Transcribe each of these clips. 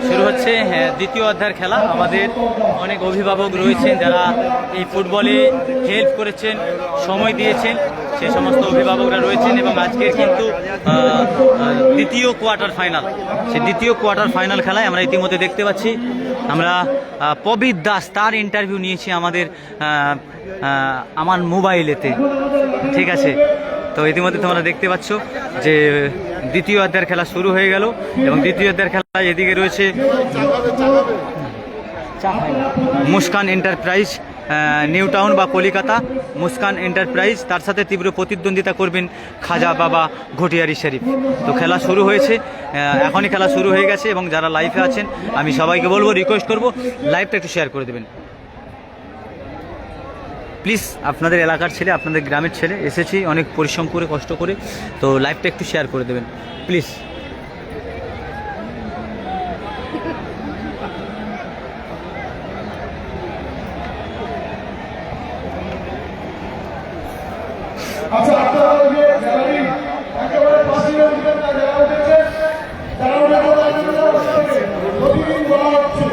শুরু হচ্ছে দ্বিতীয় অধ্যায়ের খেলা। আমাদের অনেক অভিভাবক রয়েছেন যারা এই ফুটবলে হেল্প করেছেন, সময় দিয়েছেন, সেই সমস্ত অভিভাবকরা রয়েছেন এবং আজকের কিন্তু দ্বিতীয় কোয়ার্টার ফাইনাল, সেই দ্বিতীয় কোয়ার্টার ফাইনাল খেলায় আমরা ইতিমধ্যে দেখতে পাচ্ছি আমরা প্রবীর দাস তার ইন্টারভিউ নিয়েছি আমার মোবাইলেতে, ঠিক আছে। তো ইতিমধ্যে তোমরা দেখতে পাচ্ছ যে দ্বিতীয় অধ্যায়ের খেলা শুরু হয়ে গেল এবং দ্বিতীয় অধ্যায়ের খেলা এদিকে রয়েছে মুস্কান এন্টারপ্রাইজ নিউ টাউন বা কলিকাতা, মুস্কান এন্টারপ্রাইজ, তার সাথে তীব্র প্রতিদ্বন্দ্বিতা করবেন খাজা বাবা ঘটিয়ারি শরীফ। তো খেলা শুরু হয়েছে, এখনই খেলা শুরু হয়ে গেছে এবং যারা লাইভে আছেন আমি সবাইকে বলবো, রিকোয়েস্ট করব লাইভটা একটু শেয়ার করে দেবেন প্লিজ। আপনাদের এলাকার ছেলে, আপনাদের গ্রামের ছেলে, এসেছি অনেক পরিশ্রম করে, কষ্ট করে, তো লাইভটা একটু শেয়ার করে দেবেন প্লিজ। আচ্ছা, আপনারা যে গ্যালারি একেবারে পাশে উঠবেন না, যারা উঠেছেন তারা উঠে প্রতিদিন বলা হচ্ছে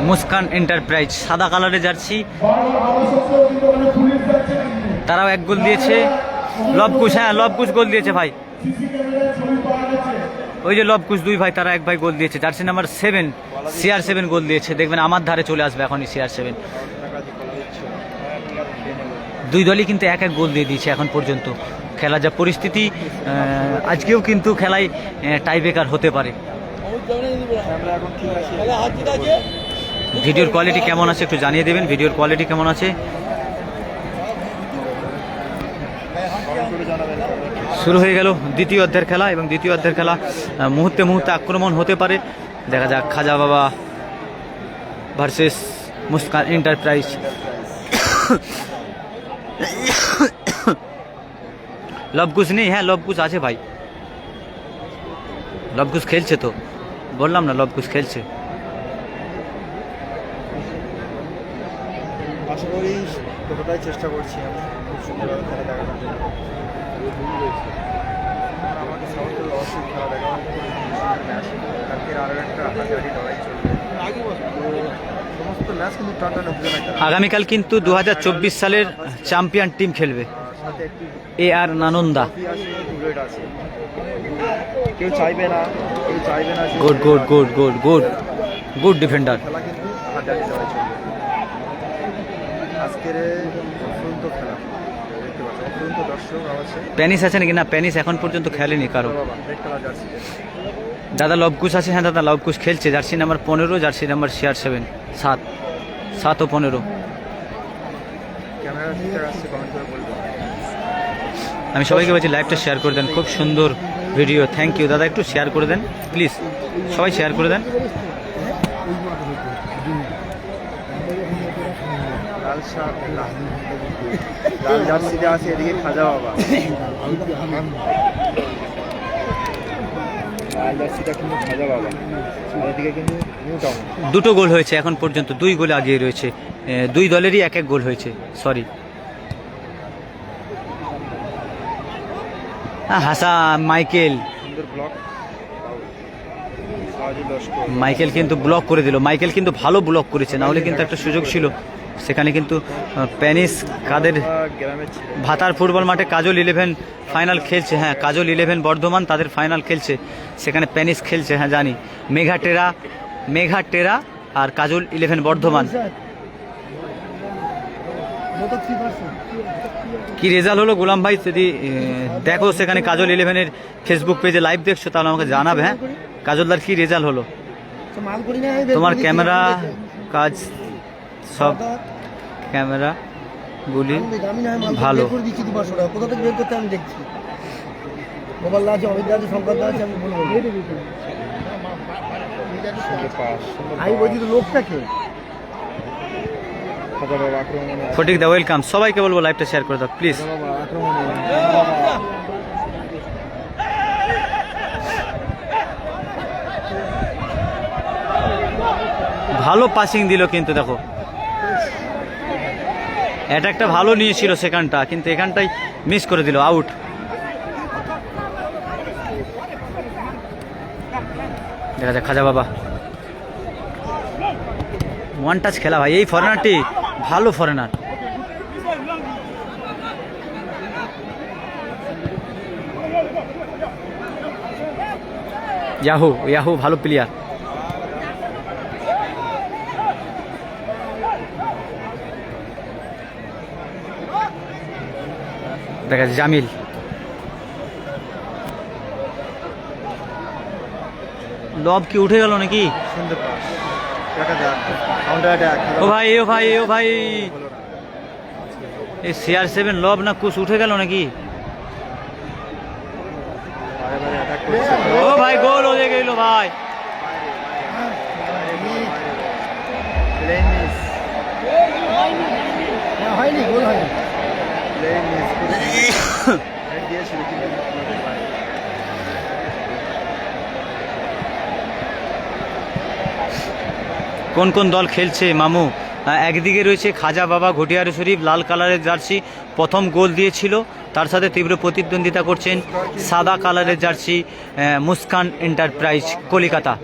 মুস্কান এন্টারপ্রাইজ সাদা কালারের জার্সি, তারাও এক গোল দিয়েছে। লবকুশ, হ্যাঁ লবকুশ গোল দিয়েছে ভাই, ওই যে লবকুশ দুই ভাই, তারা এক ভাই গোল দিয়েছে। জার্সি নাম্বার 7 CR7 গোল দিয়েছে, দেখবেন আমার ধারে চলে আসবে এখনই CR7। দুই দলই কিন্তু এক এক গোল দিয়ে দিয়েছে এখন পর্যন্ত। খেলা যা পরিস্থিতি, আজকেও কিন্তু খেলায় টাই ব্রেকার হতে পারে। ভিডিওর কোয়ালিটি কেমন আছে একটু জানিয়ে দেবেন, ভিডিওর কোয়ালিটি কেমন আছে। শুরু হয়ে গেল দ্বিতীয় অধ্যায়ের খেলা এবং দ্বিতীয় অধ্যায়ের খেলা মুহূর্তে মুহূর্তে আক্রমণ হতে পারে। দেখা যাক খাজা বাবা ভার্সেস মুস্কান এন্টারপ্রাইজ। লবকুশ নেই, হ্যাঁ লবকুশ আছে ভাই, লবকুশ খেলছে, তো বললাম না লবকুশ খেলছে। আশা করি ততটাই চেষ্টা করছি আমি খুব সুন্দরভাবে খেলা দেখানোর জন্য। আমাকে সাপোর্ট করলে অবশ্যই খেলা দেখানো। কালকের আরও একটা হাজারি লড়াই চলবে, সমস্ত ম্যাচ কিন্তু টানটান হতে না। আগামীকাল কিন্তু 2024 সালের চ্যাম্পিয়ন টিম খেলবে, AR নানন্দা। কেউ চাইবে না good good good good good good defender. খেলা কিন্তু হাজারি লড়াই চলবে আজকের অফুরন্ত খেলা। দেখতে পাচ্ছি অফুরন্ত দর্শক আছে। প্যানিস আছে নাকি? না, প্যানিস এখন পর্যন্ত খেলেনি কারো। দাদা লবকুশ আছে, হ্যাঁ দাদা লবকুশ খেলছে, jersey number 15, jersey number CR7 7 ও 15। আমি সবাইকে বলছি লাইভটা শেয়ার করে দেন, খুব সুন্দর ভিডিও, থ্যাংক ইউ দাদা, একটু শেয়ার করে দেন প্লিজ, সবাই শেয়ার করে দেন। লাল জার্সিতে আছে এদিকে খাজা বাবা, লাল জার্সিটা কিন্তু খাজা বাবা, এদিকে কিন্তু নিউ টাউন। দুটো গোল হয়েছে এখন পর্যন্ত, 2 গোলে আগিয়ে রয়েছে, দুই দলেরই এক এক গোল হয়েছে। সরি হাসান মাইকেল, মাইকেল কিন্তু ব্লক করে দিল, মাইকেল কিন্তু ভালো ব্লক করেছে, না হলে কিন্তু একটা সুযোগ ছিল সেখানে। কিন্তু প্যানিস কাদের ভাতার ফুটবল মাঠে কাজল 11 ফাইনাল খেলছে, হ্যাঁ কাজল 11 বর্ধমান তাদের ফাইনাল খেলছে, সেখানে প্যানিস খেলছে, হ্যাঁ জানি। মেঘা টেরা আর কাজল 11 বর্ধমান। কি রেজাল্ট হলো গোলাম ভাই, যদি দেখো সেখানে কাজল 11-এর ফেসবুক পেজে লাইভ দেখছো তাহলে আমাকে জানাবে। হ্যাঁ কাজলদার কি রেজাল্ট হলো? তোমার ক্যামেরা কাজ সব ক্যামেরা গুলি ভালো। ফটিক দা ওয়েলকাম, সবাইকে বলবো লাইভটা শেয়ার করে দাও প্লিজ। ভালো পাসিং দিল কিন্তু দেখো, এটা একটা ভালো নিয়েছিল সেখানটা, কিন্তু এখানটাই মিস করে দিল, আউট। দেখা যাক খাজা বাবা, ওয়ান টাচ খেলা ভাই, এই ফরেনারটি ভালো ফরেনার। ইয়াহু ইয়াহু ভালো প্লেয়ার। দেখা যাচ্ছে জামিল, লব কি উঠে গেল নাকি? সুন্দর পাস, দেখা যাক কাউন্টার অ্যাটাক। ও ভাই ও ভাই ও ভাই, এই CR7 লব না কুছ উঠে গেল নাকি? বারে বারে অ্যাটাক করছে। ও ভাই গোল হয়ে গেল ভাই। প্লেন মিস, হয়নি, গোল হয়নি। প্লেন মিস হেড দিয়েছিল কিন্তু কোন কোন দল খেলছে মামু? একদিকে রয়েছে খাজা বাবা ঘটিয়ার শরীফ, লাল কালারের জার্সি, প্রথম গোল দিয়েছিল। তার সাথে তীব্র প্রতিদ্বন্দ্বিতা করছেন সাদা কালারের jersey Muskan enterprise Kolkata.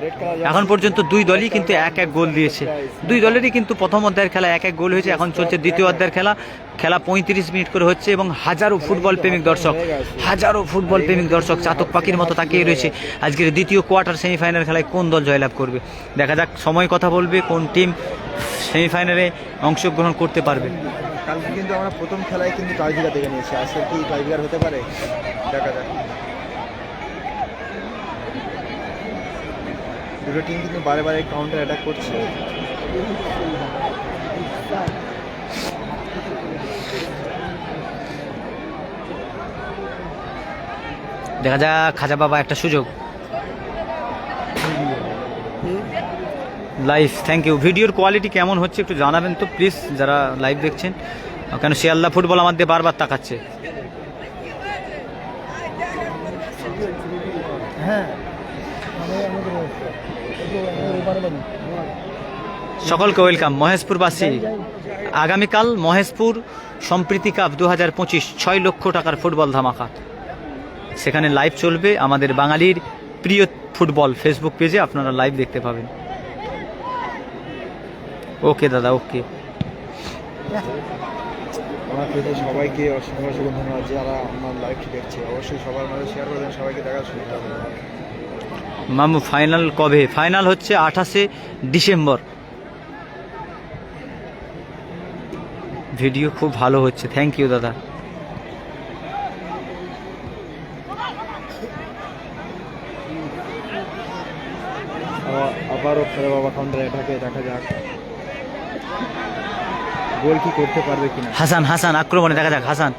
Red colour. এখন পর্যন্ত দুই দলই কিন্তু এক এক গোল দিয়েছে, দুই দলেরই কিন্তু প্রথম অধ্যায়ের খেলা এক এক গোল হয়েছে। এখন চলছে দ্বিতীয় অধ্যায়ের খেলা, খেলা 35 মিনিট করে হচ্ছে এবং হাজারো ফুটবল প্রেমিক দর্শক, হাজারো ফুটবল প্রেমিক দর্শক চাতক পাখির মতো তাকিয়ে রয়েছে আজকের দ্বিতীয় কোয়ার্টার সেমিফাইনাল খেলায় কোন দল জয়লাভ করবে। দেখা যাক, সময় কথা বলবে কোন টিম সেমিফাইনালে অংশগ্রহণ করতে পারবে। কালকে কিন্তু আমরা প্রথম খেলায় কিন্তু টাইব্রেকার দেখে নিয়েছি, আজকে কি টাইব্রেকার হতে পারে, দেখা যাক। দুটো টিম কিন্তু বারে বারে কাউন্টার অ্যাটাক করছে। দেখা যাক খাজা বাবা একটা সুযোগ। Live, thank you. ভিডিওর কোয়ালিটি কেমন হচ্ছে একটু জানাবেন তো প্লিজ, যারা লাইভ দেখছেন, কেন শিয়ালদা ফুটবল আমাদের বারবার তাকাচ্ছে। হ্যাঁ, সকলকে ওয়েলকাম মহেশপুরবাসী। আগামীকাল মহেশপুর সম্প্রীতি কাপ 2025 6 লক্ষ টাকার ফুটবল ধামাকা, সেখানে লাইভ চলবে আমাদের বাঙালির প্রিয় ফুটবল ফেসবুক পেজে, আপনারা লাইভ দেখতে পাবেন। ওকে দাদা, ওকে। আমার প্রতি সবাইকে অসংখ্য অসংখ্য ধন্যবাদ, যারা আমার লাইভটি দেখছে। অবশ্যই সবার মাঝে শেয়ার করবেন, সবাইকে দেখার সুবিধা হবে। মামু ফাইনাল কবে? ফাইনাল হচ্ছে 28শে ডিসেম্বর। ভিডিও খুব ভালো হচ্ছে, থ্যাংক ইউ দাদা। আবারও খাজা বাবা কাউন্টার অ্যাটাকে, দেখা যাক গোল কি করতে পারবে কিনা। হাসান, হাসান আক্রমণে, দেখা যাক হাসান।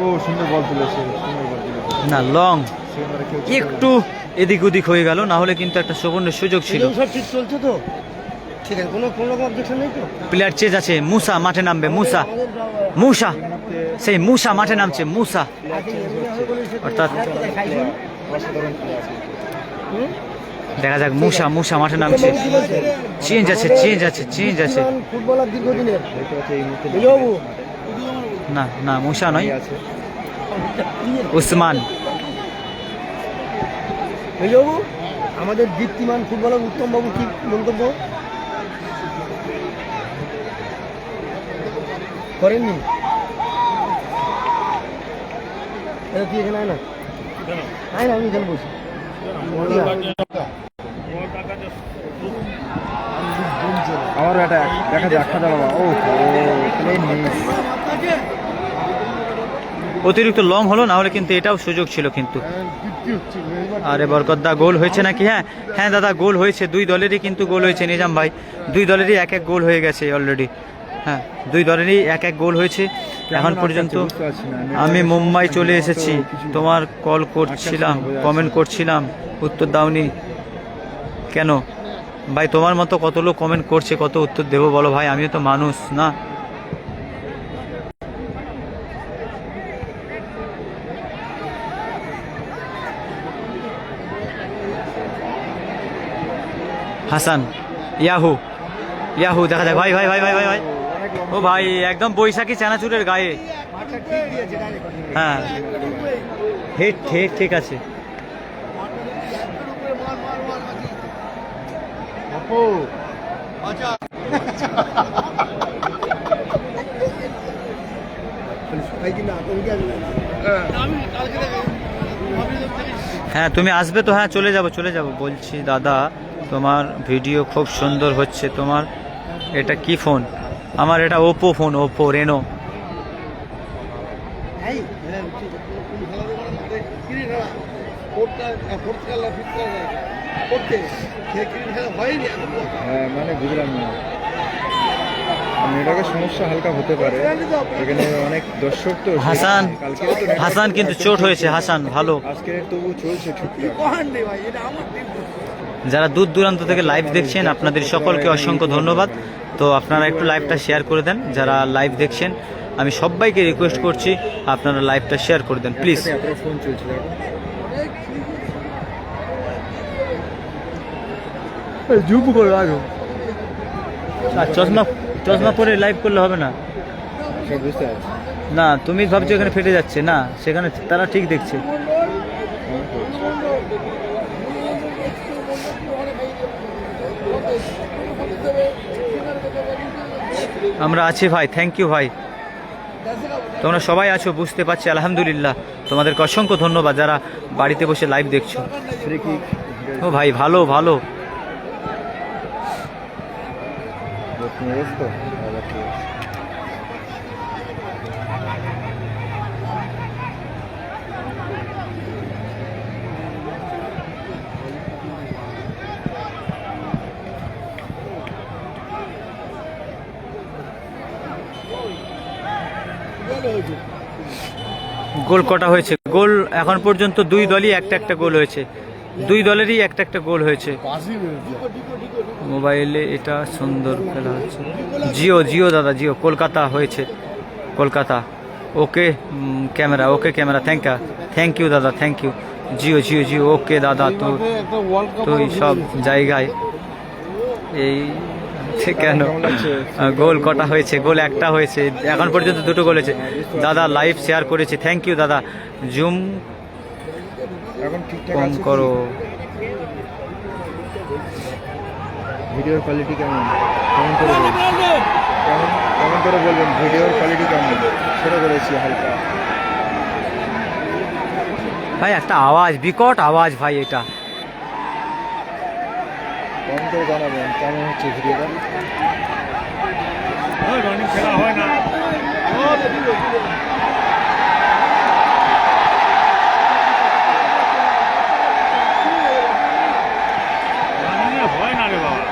ও সুন্দর বল তুলেছে, সুন্দর বল তুলেছে। না, লং সেখানে কেউ একটু এদিক ওদিক হয়ে গেল, না হলে কিন্তু একটা সুবর্ণ সুযোগ ছিল। সব ঠিক চলছে তো, ঠিক আছে, কোনো রকম অবজেকশন নেই তো। প্লেয়ার চেঞ্জ আছে, মুসা মাঠে নামবে, মুসা, মুসা, সেই মুসা মাঠে নামছে, মুসা, অর্থাৎ অসাধারণ প্লেয়ার। দেখা যাক মুসা, মুসা মাঠে নামছে। চেঞ্জ আছে, চেঞ্জ আছে, চেঞ্জ আছে। ফুটবলার দীর্ঘদিনের দেখতে পাচ্ছি এই মুহূর্তে বাবু, না না, মুসা নয়, আছে। উসমান। বাবু, আমাদের দীপ্তিমান ফুটবলার উত্তম বাবু কি মন্তব্য করেননি? এটা কি এখানে আয় না, আয় না, আমি এখানে বসি। আবারও অ্যাটাক, দেখা যাক খাজা বাবা। ও প্লেন মিস। অতিরিক্ত লং হলো, না হলে কিন্তু এটাও সুযোগ ছিল কিন্তু। আরে বরকতদা, গোল হয়েছে নাকি? হ্যাঁ হ্যাঁ দাদা, গোল হয়েছে, দুই দলেরই কিন্তু গোল হয়েছে নিজাম ভাই, দুই দলেরই এক এক গোল হয়ে গেছে অলরেডি। হ্যাঁ, দুই দলেরই এক এক গোল হয়েছে এখন পর্যন্ত। আমি মুম্বাই চলে এসেছি, তোমার কল করছিলাম, কমেন্ট করছিলাম, উত্তর দাওনি কেন ভাই? তোমার মতো কত লোক কমেন্ট করছে, কত উত্তর দেবো বলো ভাই, আমিও তো মানুষ না। হাসান ইয়াহু ইয়াহু দেখা যাক ভাই ভাই ভাই ভাই ভাই ভাই ও ভাই একদম বৈশাখী চানাচুরের গায়ে। হ্যাঁ হিট ঠিক ঠিক আছে। হ্যাঁ তুমি আসবে তো? হ্যাঁ চলে যাব বলছি দাদা তোমার ভিডিও খুব সুন্দর হচ্ছে। তোমার এটা কি ফোন? আমার এটা ওপো ফোন, ওপো রেনো। হ্যাঁ মানে বুঝলাম না, নেটওয়ার্কের সমস্যা হালকা হতে পারে, এখানে অনেক দর্শক তো। হাসান কালকে তো হাসান কিন্তু চোট হয়েছে হাসান, ভালো। আজকে তবু চলছে ঠিকঠাক। যারা দূর দূরান্ত থেকে লাইভ দেখছেন আপনাদের সকলকে অসংখ্য ধন্যবাদ। তো আপনারা একটু লাইভটা শেয়ার করে দেন। যারা লাইভ দেখছেন আমি সবাইকে রিকোয়েস্ট করছি আপনারা লাইভটা শেয়ার করে দেন প্লিজ। আপনার ফোন চলছে জুম করো আরো। চশমা চশমা পরে লাইভ করলে হবে না। সব বুঝতে পারছি। না তুমি ভাবছো এখানে ফেটে যাচ্ছে, না সেখানে তারা ঠিক দেখছে। আমরা আছি ভাই, থ্যাংক ইউ ভাই, তোমরা সবাই আছো বুঝতে পারছি আলহামদুলিল্লাহ। তোমাদেরকে অসংখ্য ধন্যবাদ যারা বাড়িতে বসে লাইভ দেখছো। ও ভাই ভালো ভালো। গোল কটা হয়েছে? গোল এখন পর্যন্ত দুই দলই একটা একটা গোল হয়েছে, দুই দলেরই একটা একটা গোল হয়েছে। মোবাইলে এটা সুন্দর খেলা হচ্ছে। জিও জিও দাদা জিও, কলকাতা হয়েছে, Kolkata. Okay camera, okay camera, thank you দাদা, থ্যাংক ইউ। জিও জিও জিও, ওকে দাদা। তো তুই সব জায়গায় এই কেন? গোল কটা হয়েছে? গোল একটা হয়েছে, এখন পর্যন্ত দুটো গোল হয়েছে। দাদা লাইভ শেয়ার করেছি, থ্যাংক ইউ দাদা। জুম কম করো। ভিডিওর কোয়ালিটি কেমন? কেমন করে বলবেন? কেমন করে বলবেন ভিডিওর কোয়ালিটি কেমন? ছোটো করেছি হালকা ভাই, একটা আওয়াজ, বিকট আওয়াজ ভাই। এটা কেমন করে জানাবেন কেমন হচ্ছে ভিডিওটা? খেলা হয় না। হয় না রে বাবা।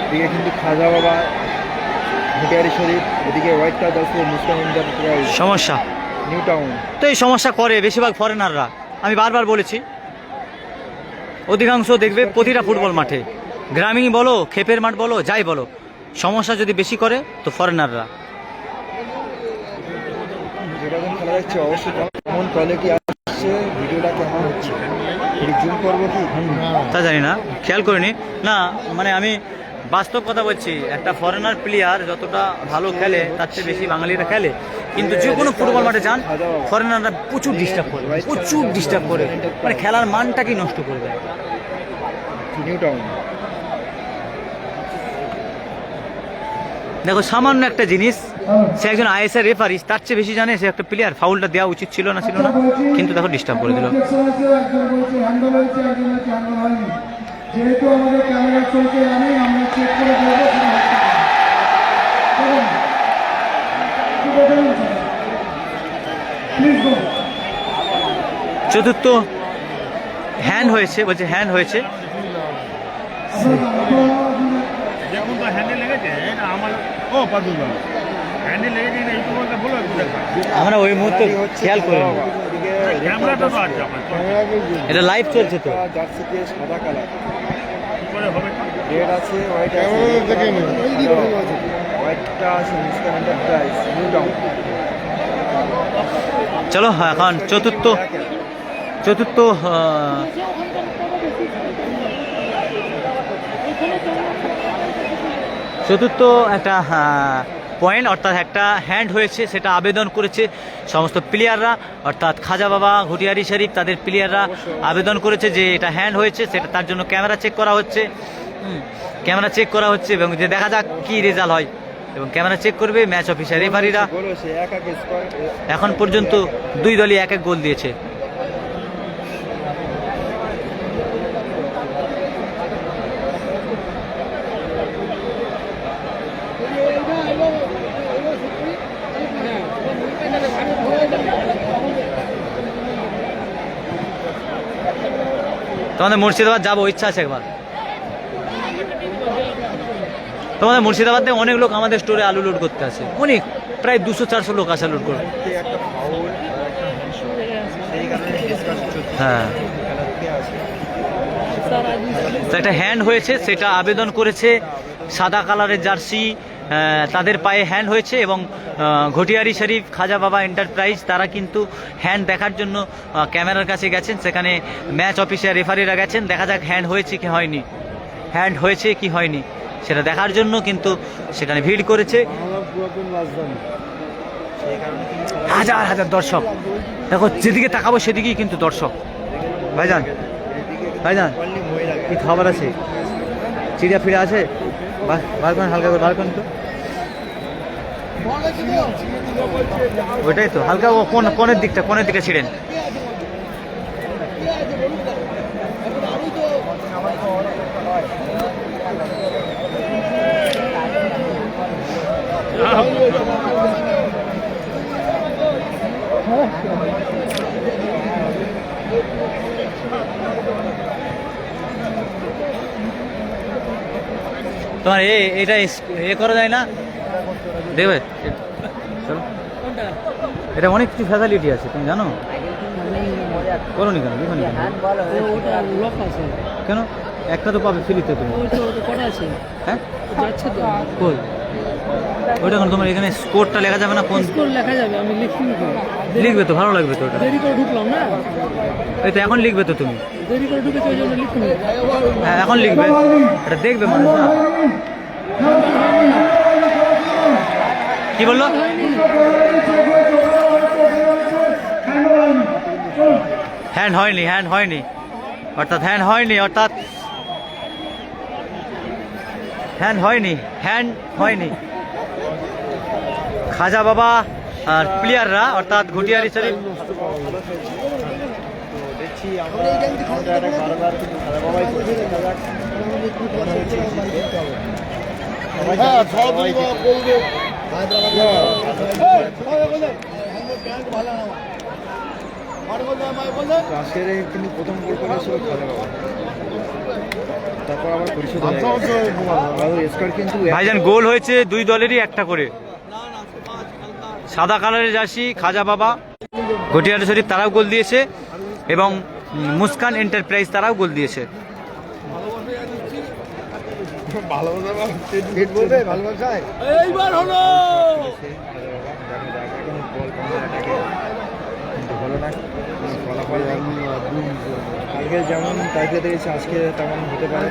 এদিকে কিন্তু খাজা বাবা, ভিকারি শরীফ, এদিকে হোয়াইট কার্ড আছে মুসলিম এন্টারপ্রাইজ সমস্যা, নিউ টাউন। তো এই সমস্যা করে বেশিরভাগ ফরেনাররা। আমি বারবার বলেছি, অধিকাংশ দেখবে প্রতিটা ফুটবল মাঠে, গ্রামীণ বলো খেপের মাঠ বলো যাই বলো, সমস্যা যদি বেশি করে তো ফরেনাররা। যেরকম খেলা যাচ্ছে অবশ্যই কেমন কোয়ালিটি আসছে, ভিডিওটা কেমন হচ্ছে, জুম করবো কি তা জানি না, খেয়াল করিনি। না মানে আমি বাস্তব কথা বলছি, একটা ফরেনার প্লেয়ার যতটা ভালো খেলে তার চেয়ে বেশি বাঙালিরা খেলে, কিন্তু যে কোনো ফুটবল মাঠে যান ফরেনাররা প্রচুর ডিস্টার্ব করে, প্রচুর ডিস্টার্ব করে, মানে খেলার মানটাকেই নষ্ট করে দেয়। নিউ টাউন দেখো সামান্য একটা জিনিস, সে একজন আইএসআর রেফারি, তার চেয়ে বেশি জানে সে একটা প্লেয়ার, ফাউলটা দেওয়া উচিত ছিল না, কিন্তু দেখো ডিস্টার্ব করে দিল। যেহেতু আমাদের ক্যামেরা চলছে জানি, আমরা চেক করে দেবো। চতুর্থ হ্যান্ড হয়েছে, বলছে হ্যান্ড হয়েছে। দেখুন তো হ্যান্ডেল লেগেছে আমার। ও পাদুল বাবা হ্যান্ডেল লেগেছে না, এইটুকু বলতে বলো একটু দেখা। আমরা ওই মুহূর্তে খেয়াল করিনি, ক্যামেরাটা তো আছে আমার। এটা লাইভ চলছে তো। জার্সিতে সাদা কালার কি করে হবে? রেড আছে, হোয়াইট আছে, হোয়াইটটা আছে মুসলিম এন্টারপ্রাইজ নিউ টাউন। চলো এখন চতুর্থ চতুর্থ চতুর্থ একটা পয়েন্ট অর্থাৎ একটা হ্যান্ড হয়েছে, সেটা আবেদন করেছে সমস্ত প্লেয়াররা, অর্থাৎ খাজা বাবা, ঘটিয়ারি শরীফ তাদের প্লেয়াররা আবেদন করেছে যে এটা হ্যান্ড হয়েছে, সেটা তার জন্য ক্যামেরা চেক করা হচ্ছে। ক্যামেরা চেক করা হচ্ছে এবং যে দেখা যাক কী রেজাল্ট হয়, এবং ক্যামেরা চেক করবে ম্যাচ অফিসার রেফারিরা। এখন পর্যন্ত দুই দলই এক এক গোল দিয়েছে। তোমাদের মুর্শিদাবাদ যাবো, ইচ্ছা আছে একবার। তোমাদের মুর্শিদাবাদে অনেক লোক আমাদের স্টোরে আলু লোড করতে আসে, অনেক, প্রায় 200-400 লোক আসে লোড করে। হ্যাঁ, তো একটা হ্যান্ড হয়েছে, সেটা আবেদন করেছে। সাদা কালারের জার্সি, তাদের পায়ে হ্যান্ড হয়েছে, এবং ঘটিয়ারি শরীফ খাজা বাবা এন্টারপ্রাইজ তারা কিন্তু হ্যান্ড দেখার জন্য ক্যামেরার কাছে গেছেন, সেখানে ম্যাচ অফিসার রেফারিরা গেছেন। দেখা যাক হ্যান্ড হয়েছে কি হয়নি, হ্যান্ড হয়েছে কি হয়নি সেটা দেখার জন্য কিন্তু সেখানে ভিড় করেছে হাজার হাজার দর্শক। দেখো যেদিকে তাকাবো সেদিকেই কিন্তু দর্শক। ভাইজান, ভাইজান কি খবর আছে? চিড়িয়া ফিরে আছে? বার করেন, হালকা করে বার করেন তো। ওইটাই তো, হালকা কোনের দিকটা ছিড়েন। তোমার এটা করা যায় না, দেখবে চলো, এটা অনেক কিছু ফ্যাসিলিটি আছে, তুমি জানো? করো নি কেন? দেখো নি কেন? একটা তো পাবে ফ্রিতে তুমি। হ্যাঁ, কই ওইটা কেন? তোমার এখানে স্কোরটা লেখা যাবে না? কোন স্কোর লেখা যাবে? আমি লিখবে তো, ভালো লাগবে তো। ওটা দেরি করে ঢুকলাম না, এই তো এখন লিখবে তো তুমি। দেরি করে ঢুকেছো ওই জন্য লিখুন। হ্যাঁ, এখন লিখবে, এটা দেখবে মানুষ না। কি বললো? হ্যান্ড হয়নি, হ্যান্ড হয়নি, অর্থাৎ হ্যান্ড হয়নি, অর্থাৎ হ্যান্ড হয়নি, হ্যান্ড হয়নি। খাজা বাবা আর প্লেয়াররা অর্থাৎ ঘটিয়ারি শরীফ কিন্তু প্রথম গোল করেছিল খাজা বাবা, তারপর আবার পরিশোধ কিন্তু। ভাইজান গোল হয়েছে দুই দলেরই একটা করে। সাদা কালারের জার্সি খাজা বাবা, ঘটিয়ারি শরীফ তারাও গোল দিয়েছে, এবং মুস্কান এন্টারপ্রাইজ তারাও গোল দিয়েছে। এইবার হলো আজকে যেমন তাইকে দেখেছি, আজকে তেমন হতে পারে।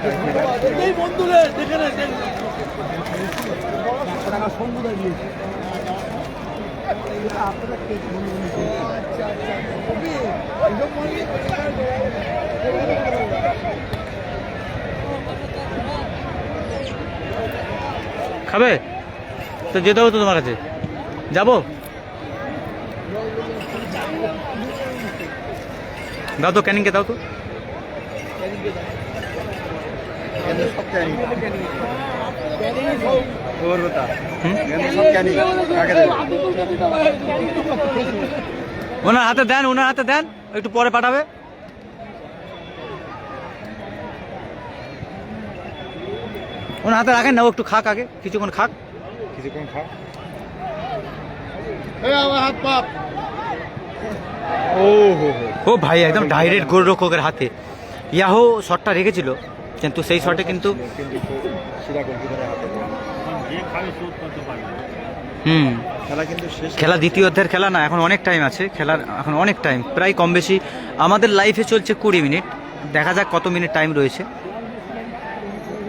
খাবে তো যেতে হবে তো তোমার কাছে, যাবো? দাও তো, ক্যানিংকে দাও তো। ওনার হাতে দেন, ওনার হাতে দেন, একটু পরে পাঠাবে। ওনার হাতে রাখেন না, ও একটু খাক, আগে কিছুক্ষণ খাক। হাত পাপ। ও ভাই, একদম ডাইরেক্ট গোলরক্ষকের হাতে। ইয়াহো শটটা রেখেছিল, কিন্তু সেই শটে কিন্তু হুম। খেলা কিন্তু শেষ। খেলা দ্বিতীয় অধ্যায়ের খেলা না, এখন অনেক টাইম আছে খেলার, এখন অনেক টাইম, প্রায় কম বেশি আমাদের লাইফে চলছে 20 মিনিট, দেখা যাক কত মিনিট টাইম রয়েছে।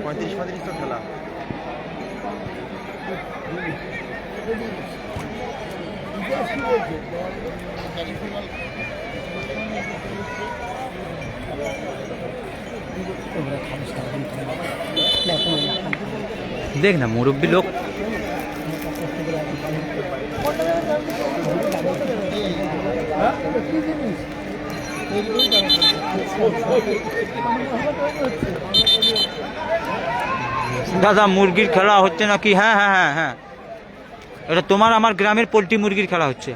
35 তো খেলা। দেখ না মুরব্বী লোক। দাদা মুরগির খেলা হচ্ছে নাকি? হ্যাঁ হ্যাঁ হ্যাঁ হ্যাঁ, এটা তোমার আমার গ্রামের পোলট্রি মুরগির খেলা হচ্ছে।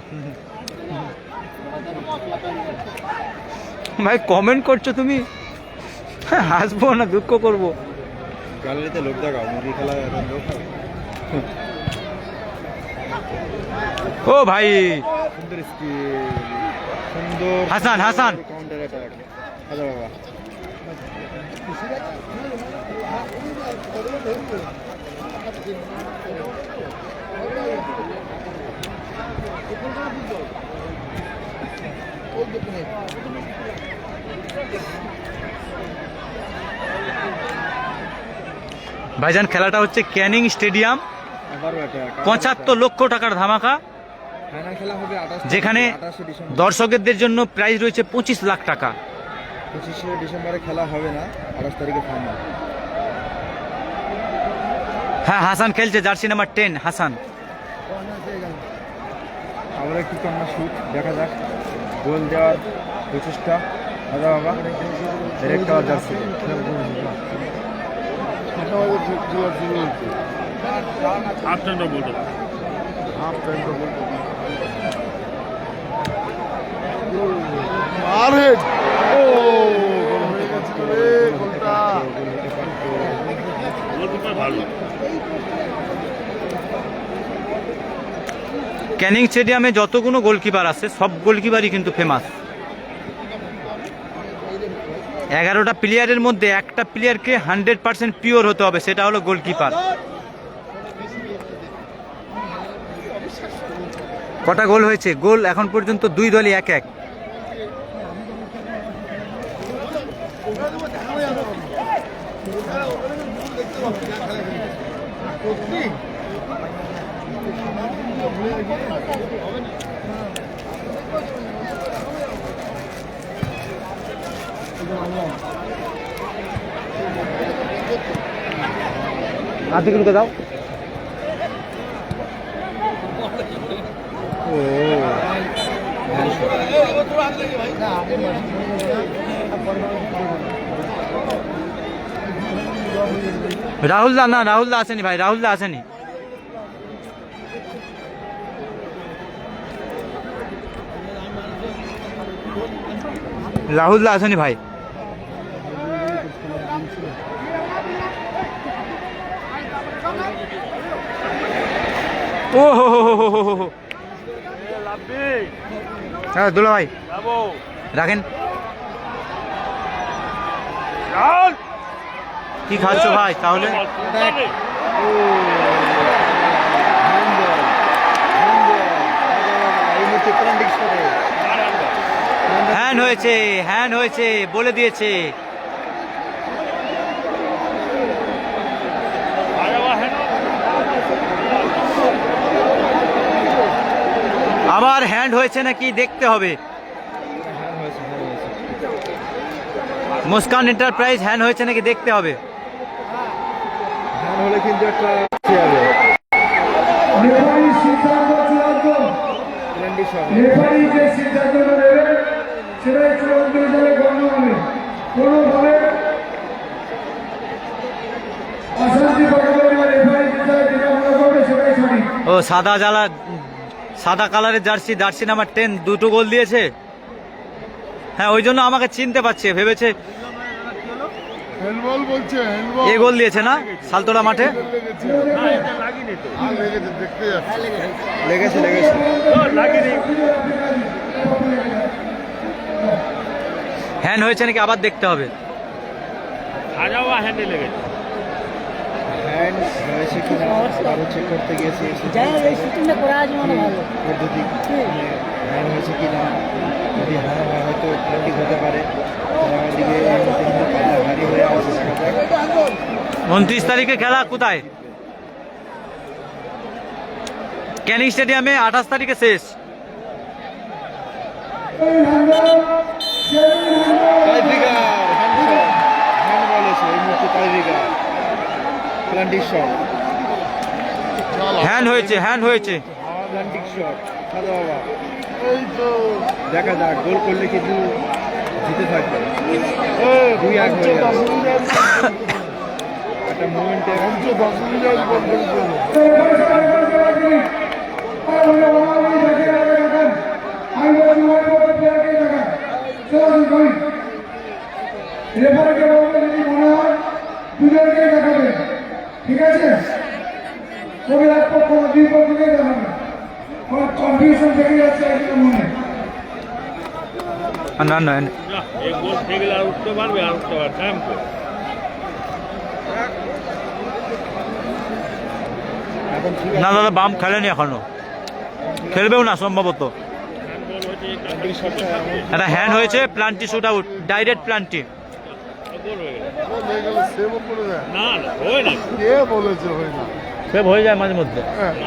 ভাই কমেন্ট করছো তুমি? হাসবো না দুঃখ করবো? গ্যালারিতে লোক দেখাও, মুরগি খেলা এখন লোক। ও ভাই সুন্দর স্কিল, সুন্দর হাসান হাসান। Counter attack. আচ্ছা বাবা, ভাইজান খেলাটা হচ্ছে ক্যানিং স্টেডিয়াম, আবারও অ্যাটাক। 75 লক্ষ টাকার ধামাকা, ফাইনাল খেলা হবে 28 যেখানে 28 ডিসেম্বর। দর্শকদের জন্য প্রাইজ রয়েছে 25 লাখ টাকা। 25 ডিসেম্বরে খেলা হবে না, 28 তারিখে ফাইনাল। হ্যাঁ হাসান খেলছে, জার্সি নাম্বার 10 হাসান। আবার একটু কন্যা শুট, দেখা যাক গোল দেওয়ার প্রচেষ্টা। আচ্ছা বাবা, একটা জার্সি ক্যানিং স্টেডিয়ামে যতগুলো গোলকিপার আছে সব গোলকিপারই কিন্তু ফেমাস। 11টা প্লেয়ারের মধ্যে একটা প্লেয়ারকে 100% পিওর হতে হবে, সেটা হলো গোলকিপার। কটা গোল হয়েছে? গোল এখন পর্যন্ত দুই দলই 1-1। আর্ধেকগুলোকে দাও। রাহুল দা না, রাহুল দা আসেনি ভাই, রাহুল দা আসেনি। রাহুল দা আসেনি ভাই। ও হো হো হো হো হো হো। হ্যাঁ দুলা ভাই রাখেন। কি খাচ্ছ ভাই তাহলে? হ্যান্ড হয়েছে, হ্যান্ড হয়েছে বলে দিয়েছে। আবার হ্যান্ড হয়েছে নাকি দেখতে হবে। মুস্কান এন্টারপ্রাইজ হ্যান্ড হয়েছে নাকি দেখতে হবে। হ্যান্ড হলে কিন্তু একটা রেফারির সিদ্ধান্ত চূড়ান্ত। রেফারি যে সিদ্ধান্তটা নেবে সেটাই চূড়ান্ত হিসাবে গণ্য হবে। কোনোভাবে অশান্তি পাঠাবে না, রেফারি যেটা মনে করবে সেটাই সঠিক। ও সাদা কালারের জার্সি, জার্সি নাম্বার 10 দুটো গোল দিয়েছে। হ্যাঁ ওই জন্য আমাকে চিনতে পারছে, ভেবেছে হ্যান্ডবল বলছে, হ্যান্ডবল এ গোল দিয়েছে না সালতোড়া মাঠে। লেগেছে। হ্যান্ড হয়েছে নাকি আবার দেখতে হবে। হ্যান্ড হ্যান্ড হয়েছে কিনা আবারও চেক করতে গিয়েছি পদ্ধতি হ্যান্ড হয়েছে কিনা, যদি হ্যাঁ হয় হয়তো ঠিক হতে পারে। দিকে ভারী হয়ে আছে। 29 তারিখে খেলা কোথায়? ক্যানিং স্টেডিয়ামে। 28 তারিখে শেষ। হ্যান্ড হয়েছে, হ্যান্ড হয়েছে। দেখা যাক গোল করলে কিন্তু জিতে থাকবে। 2-1 হয়ে যাবে। একটা মোমেন্টে দুজনকে দেখাবে, ঠিক আছে? তবে এক পক্ষ দুই পক্ষকে দেখাবে, কোনো কনফিউশন থেকে যাচ্ছে একদম মনে। না না एक गोल फेंक আর উঠতে পারবে টাইম তো না দাদা, বাম খেলেনি এখনো, খেলবেও না সম্ভবত। একটা হ্যান্ড হয়েছে, plenty shoot out, direct plenty. না না হয় না, কে বলেছে হয় না? সেভ হয়ে যায় মাঝে মধ্যে।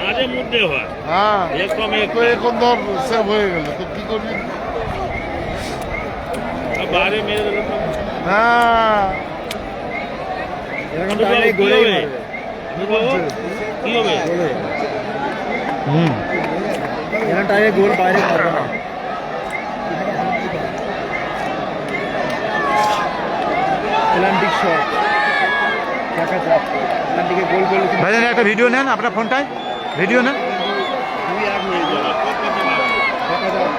মাঝে মধ্যে হয়। হ্যাঁ একদম এখন ধর সেভ হয়ে গেল তো কি করবি? বাইরে মেরে দিল তো। না এরকম টাইমে গোলে কি হবে? এরকম টাইমে গোল বাইরে মারবে না। প্ল্যান্টিক শট দেখা যাক প্ল্যান্টিকে গোল করলে ভাইজান একটা ভিডিও নেন আপনার ফোনটায়, ভিডিও নেন। 2-1 হয়ে যাবে। দেখা যাক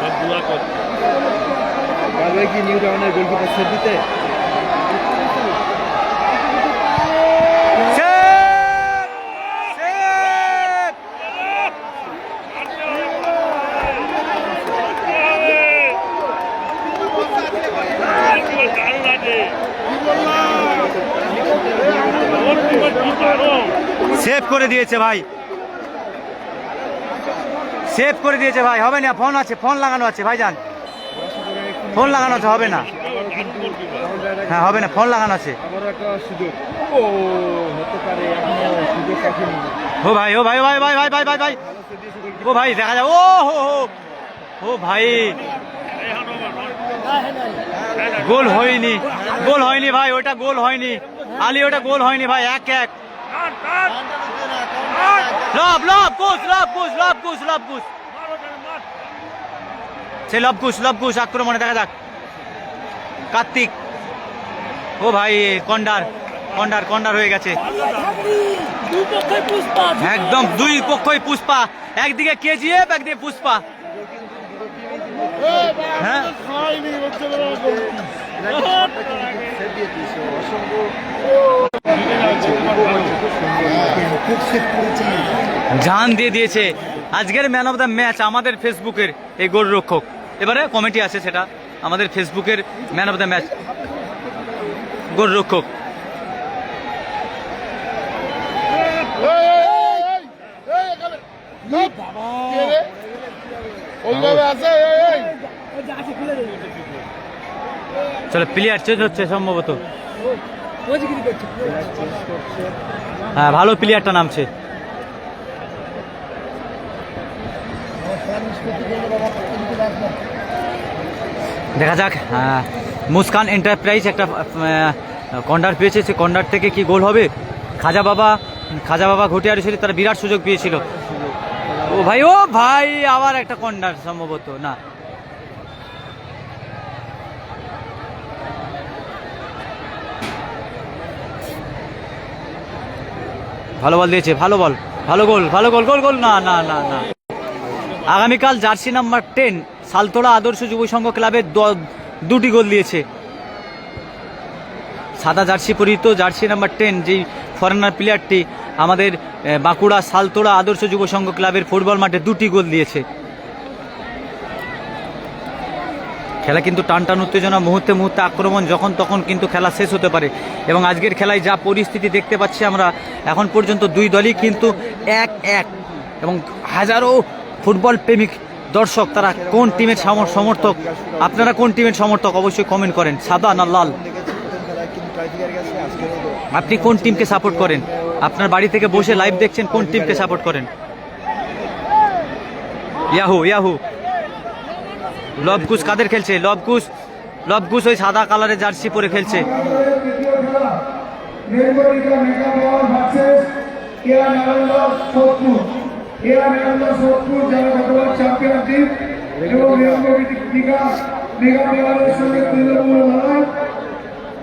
সব দোয়া করছে। পারবে কি নিউ টাউনের গোলকিপার সেভ দিতে? দারুণ আছে। কি দারুণ। সেভ করে দিয়েছে ভাই, সেভ করে দিয়েছে ভাই। হবে না, ফোন আছে, ফোন লাগানো আছে ভাইজান, ফোন লাগানো আছে, হবে না। হ্যাঁ হবে না, ফোন লাগানো আছে। আবারও একটা সুযোগ, ও হতে পারে, এখনো সুযোগ রাখেনি। ও ভাই, ও ভাই, ভাই ভাই ভাই ভাই ভাই ভাই, ও ভাই দেখা যায়, ও হো হো, ও ভাই গোল হয়নি, গোল হয়নি ভাই, ওটা গোল হয়নি আলী, ওটা গোল হয়নি ভাই। 1-1 লব লব কুশ, লব কুশ, লব কুশ, লব কুশ, সে লব কুশ, লব কুশ আক্রমণে। দেখা যাক কার্তিক, ও ভাই কন্ডার, কন্ডার কন্ডার হয়ে গেছে একদম। দুই পক্ষই পুষ্পা, একদিকে কেজিএফ, একদিকে পুষ্পা। হ্যাঁ জান দিয়ে দিয়েছে আজকের ম্যান অফ দ্য ম্যাচ আমাদের ফেসবুকের এই গোলরক্ষক। এবারে কমেন্টে আছে সেটা, আমাদের ফেসবুকের ম্যান অফ দ্য ম্যাচ গোলরক্ষক। চলো প্লেয়ার চেঞ্জ হচ্ছে সম্ভবত, হ্যাঁ ভালো প্লেয়ারটা নামছে। দেখা যাক, মুস্কান এন্টারপ্রাইজ একটা কর্নার পেয়েছে, সে কর্নার থেকে কি গোল হবে? খাজা বাবা ঘটিয়ারি ছিল, তারা বিরাট সুযোগ পেয়েছিল। ও ভাই, ও ভাই আবার একটা কর্নার সম্ভবত, না ভালো বল দিয়েছে, ভালো বল, ভালো গোল, ভালো গোল, গোল গোল, না না না না। আগামীকাল জার্সি নাম্বার 10 সালতোড়া আদর্শ যুব সংঘ ক্লাবের 2টি গোল দিয়েছে। সাদা জার্সি পরিহিত জার্সি নাম্বার 10 যেই ফরেনার প্লেয়ারটি আমাদের বাঁকুড়া সালতোড়া আদর্শ যুব সংঘ ক্লাবের ফুটবল মাঠে 2টি গোল দিয়েছে। খেলা কিন্তু টান টান উত্তেজনা, মুহূর্তে মুহূর্তে আক্রমণ, যখন তখন কিন্তু খেলা শেষ হতে পারে। এবং আজকের খেলায় যা পরিস্থিতি দেখতে পাচ্ছি আমরা, এখন পর্যন্ত দুই দলই কিন্তু 1-1। এবং হাজারো ফুটবল প্রেমিক দর্শক, তারা কোন টিমের সমর্থক? আপনারা কোন টিমের সমর্থক অবশ্যই কমেন্ট করেন, সাদা না লাল? আপনি কোন টিমকে সাপোর্ট করেন? আপনার বাড়ি থেকে বসে লাইভ দেখছেন, কোন টিমকে সাপোর্ট করেন? ইয়াহু লবকুশ কাদের খেলছে? লবকুশ ওই সাদা কালারের জার্সি পরে খেলছে।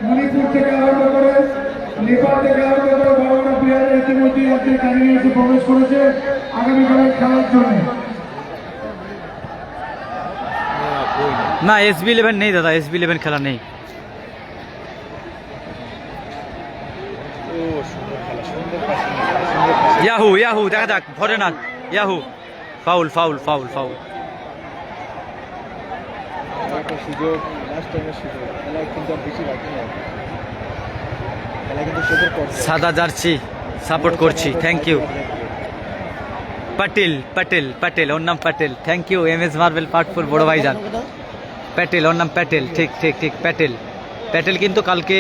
মণিপুর থেকে আরম্ভ করে নেপাল থেকে আরম্ভ করে বড় প্লেয়ার ইতিমধ্যে রাজ্যের কাহিনী এসে প্রবেশ করেছে আগামীকালের খেলার জন্য। না, SB11 নেই দাদা, SB11 খেলা নেই। ইয়াহু দেখা যাক, ধরে না। Yahoo foul. সুযোগ, লাস্ট টাইমের সুযোগ, খেলা কিন্তু বেশি বাকি নেই, খেলা কিন্তু শেষের পর। সাদা জার্সি সাপোর্ট করছি, থ্যাংক ইউ। প্যাটেল, ওর নাম Patel. Thank you MS marble part 4 বড় ভাইজান। প্যাটেল, ওর নাম প্যাটেল, ঠিক প্যাটেল কিন্তু কালকে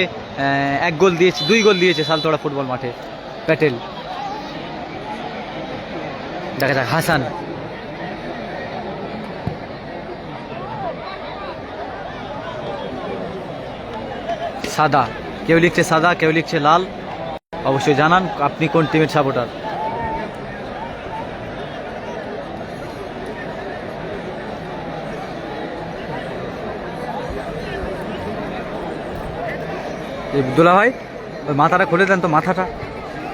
1 গোল দিয়েছে, 2 গোল দিয়েছে সালতোড়া ফুটবল মাঠে। প্যাটেল দেখা যাক। হাসান, সাদা, কেউ লিখছে সাদা, কেউ লিখছে লাল। অবশ্যই জানান আপনি কোন টিমের সাপোর্টার। দুলা ভাই ওই মাথাটা খুলে দেন তো, মাথাটা।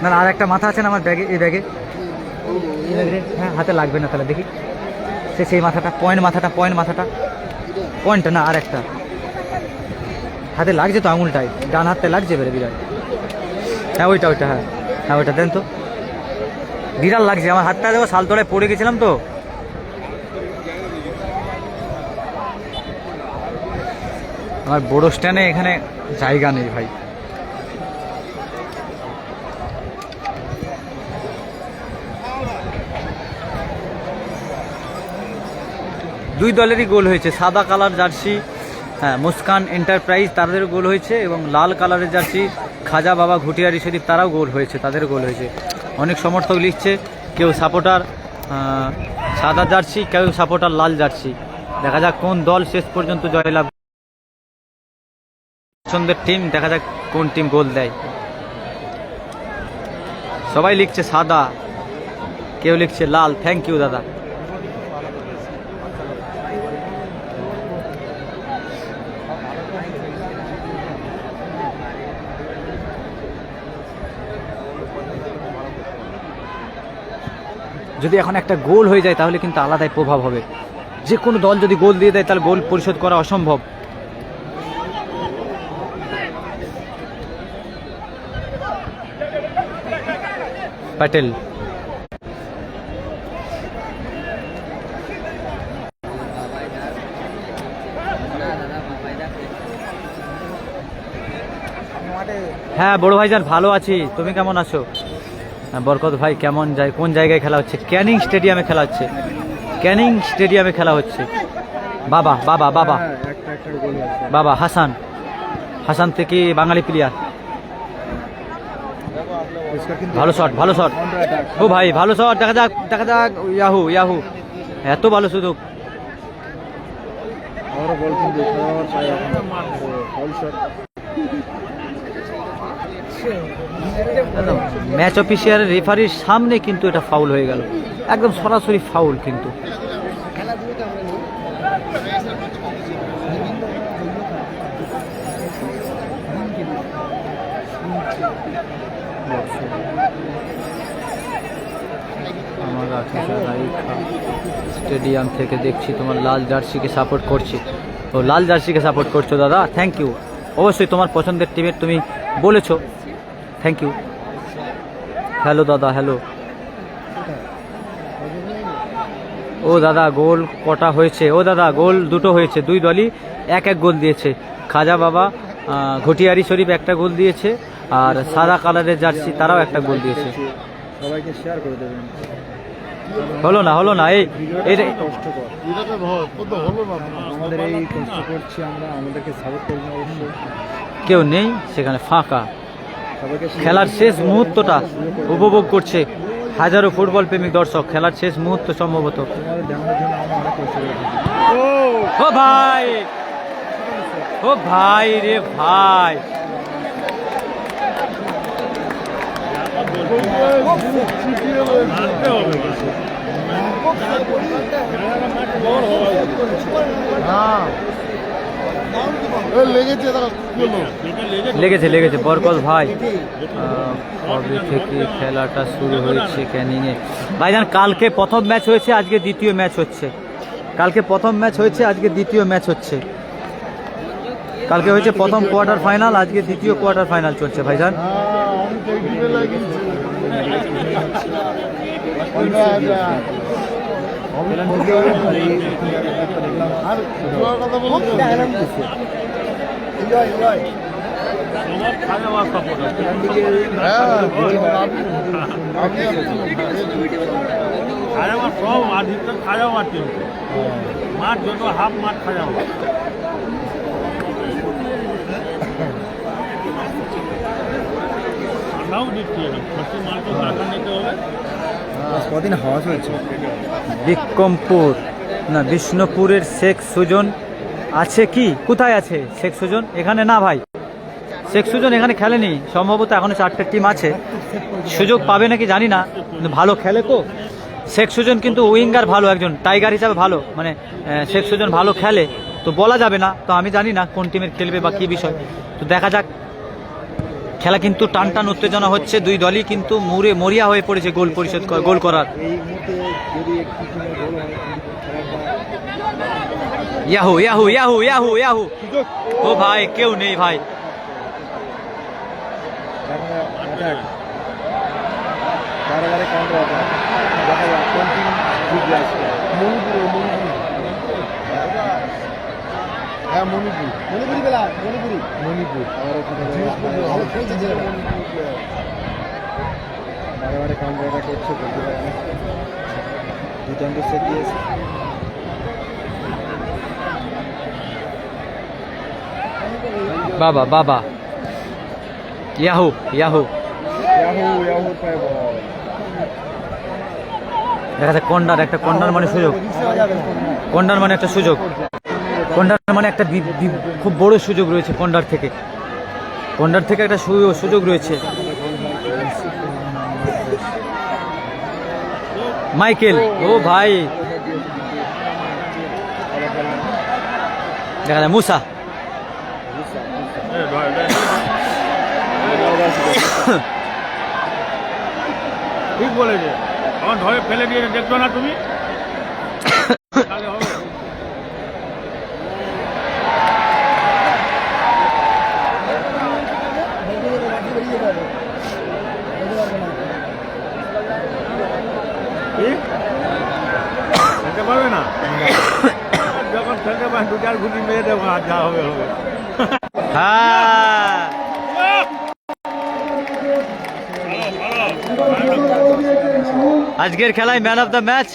না আর একটা মাথা আছে না আমার ব্যাগে, এই ব্যাগে। হ্যাঁ, হাতে লাগবে না তাহলে, দেখি সেই মাথাটা, পয়েন্টটা না, আর একটা হাতে লাগছে তো, আঙুলটাই ডান হাতে লাগছে বেরে বিরাট। হ্যাঁ ওইটা, হ্যাঁ ওইটা দেন তো, বিড়াল লাগছে আমার হাতটা। দেখো সালতোড়ায় পড়ে গেছিলাম তো। আমার বড় স্ট্যান্ডে এখানে জায়গা নেই ভাই। দুই দলেরই গোল হয়েছে। সাদা কালার জার্সি, হ্যাঁ, মুস্কান এন্টারপ্রাইজ, তাদেরও গোল হয়েছে। এবং লাল কালারের জার্সি খাজা বাবা ঘুটিয়ারি শরীফ, তারাও গোল হয়েছে, তাদের গোল হয়েছে। অনেক সমর্থক লিখছে, কেউ সাপোর্টার সাদা জার্সি, কেউ সাপোর্টার লাল জার্সি। দেখা যাক কোন দল শেষ পর্যন্ত জয়লাভ, পছন্দের টিম। দেখা যাক কোন টিম গোল দেয়। সবাই লিখছে সাদা, কেউ লিখছে লাল। থ্যাংক ইউ দাদা। যদি এখন একটা গোল হয়ে যায় তাহলে কিন্তু আলাদাই প্রভাব হবে। যে কোনো দল যদি গোল দিয়ে দেয় তাহলে গোল পরিশোধ করা অসম্ভব। প্যাটেল, হ্যাঁ বড় ভাইজান ভালো আছি, তুমি কেমন আছো? বরকত ভাই কেমন যায়, কোন জায়গায় খেলা হচ্ছে? ক্যানিং স্টেডিয়ামে খেলা হচ্ছে, ক্যানিং স্টেডিয়ামে খেলা হচ্ছে। বাবা বাবা বাবা বাবা হাসান থেকে বাঙালি প্লেয়ার। ভালো শট, ভালো শট, ও ভাই ভালো শট। দেখা যাক ইয়াহু এত ভালো সুযোগ। ম্যাচ অফিসিয়াল রেফারির সামনে কিন্তু এটা ফাউল হয়ে গেল, একদম সরাসরি ফাউল। কিন্তু স্টেডিয়াম থেকে দেখছি তোমার লাল জার্সিকে সাপোর্ট করছি। ও লাল জার্সিকে সাপোর্ট করছো দাদা, থ্যাংক ইউ। অবশ্যই তোমার পছন্দের টিমের তুমি বলেছো, থ্যাংক ইউ। হ্যালো দাদা, হ্যালো। ও দাদা গোল কটা হয়েছে? ও দাদা গোল দুটো হয়েছে, দুই দলই এক এক গোল দিয়েছে। খাজা বাবা ঘটিয়ারি শরীফ একটা গোল দিয়েছে, আর সাদা কালারের জার্সি তারাও একটা গোল দিয়েছে। সবাইকে শেয়ার করে দেবেন। হলো না এই কষ্টকর আমাদের এই কষ্ট করছি আমরা, আমাদেরকে সাপোর্ট করবেন অবশ্যই। কেউ নেই সেখানে, ফাঁকা। সবাইকে খেলার শেষ মুহূর্তটা উপভোগ করছে হাজারো ফুটবল প্রেমিক দর্শক। খেলার শেষ মুহূর্ত সম্ভবত। তোমাদের দেখানোর জন্য আমরা অনেক কষ্ট করেছি। ও ভাই, ও ভাই রে ভাই, মারতে হবে। লেগেছে বরকত ভাই। কবে থেকে খেলাটা শুরু হয়েছে ক্যানিংয়ে? ভাইজান কালকে প্রথম ম্যাচ হয়েছে, আজকে দ্বিতীয় ম্যাচ হচ্ছে। কালকে প্রথম ম্যাচ হয়েছে, আজকে দ্বিতীয় ম্যাচ হচ্ছে। কালকে হয়েছে প্রথম কোয়ার্টার ফাইনাল, আজকে দ্বিতীয় কোয়ার্টার ফাইনাল চলছে ভাইজান। তোমার খাওয়া সাপোর্ট আছে। খাওয়া সব আধিক্য খাওয়া টিম, মাঠ যত হাফ মাঠ খাওয়া। ঠান্ডাও দিচ্ছি, মাঠ তো সারাক্ষণ নিতে হবে। কদিন হাওয়া চলছে। বিক্রমপুর না বিষ্ণুপুরের শেখ সুজন আছে কি? কোথায় আছে শেখ সুজন? এখানে না ভাই, শেখ সুজন এখানে খেলেনি সম্ভবত। এখনো 4টে টিম আছে, সুযোগ পাবে নাকি জানি না, কিন্তু ভালো খেলে তো শেখ সুজন। কিন্তু উইঙ্গার ভালো, একজন টাইগার হিসাবে ভালো, মানে শেখ সুজন ভালো খেলে, তো বলা যাবে না। তো আমি জানি না কোন টিমের খেলবে বা কি বিষয়, তো দেখা যাক। খেলা কিন্তু টান টান উত্তেজনা হচ্ছে, দুই দলই কিন্তু মরিয়া হয়ে পড়েছে গোল পরিশোধ গোল করার। এই মুহূর্তে যদি একটি টিমের গোল হয়, yahoo yahoo yahoo yahoo yahoo, ও ভাই কেউ নেই ভাই। বারে কাউন্টার হবে, দেখা যাক কোন টিম জিতবে আজকে। হ্যাঁ মণিপুর আবার ওখানে বারে কাউন্টার অ্যাটাক করছে, বলতে পারে না। দুর্দান্ত সেট দিয়েছে। বাবা বাবা, ইয়াহু ইয়াহু, দেখা যাক কর্নার, একটা কর্নার মানে সুযোগ, কর্নার মানে একটা সুযোগ, কর্নার মানে একটা খুব বড় সুযোগ রয়েছে। কর্নার থেকে একটা সুযোগ রয়েছে। মাইকেল, ও ভাই, দেখা যায় মুসা, ঠিক বলেছে, আমার ধরে ফেলে দিয়ে দেখছো না তুমি? তাহলে হবে। খেলতে পারবে না, যখন খেলতে পারে 2-4 ঘুটি মেরে দেবো, আর যা হবে হবে। হ্যাঁ আজকের খেলায় man of the match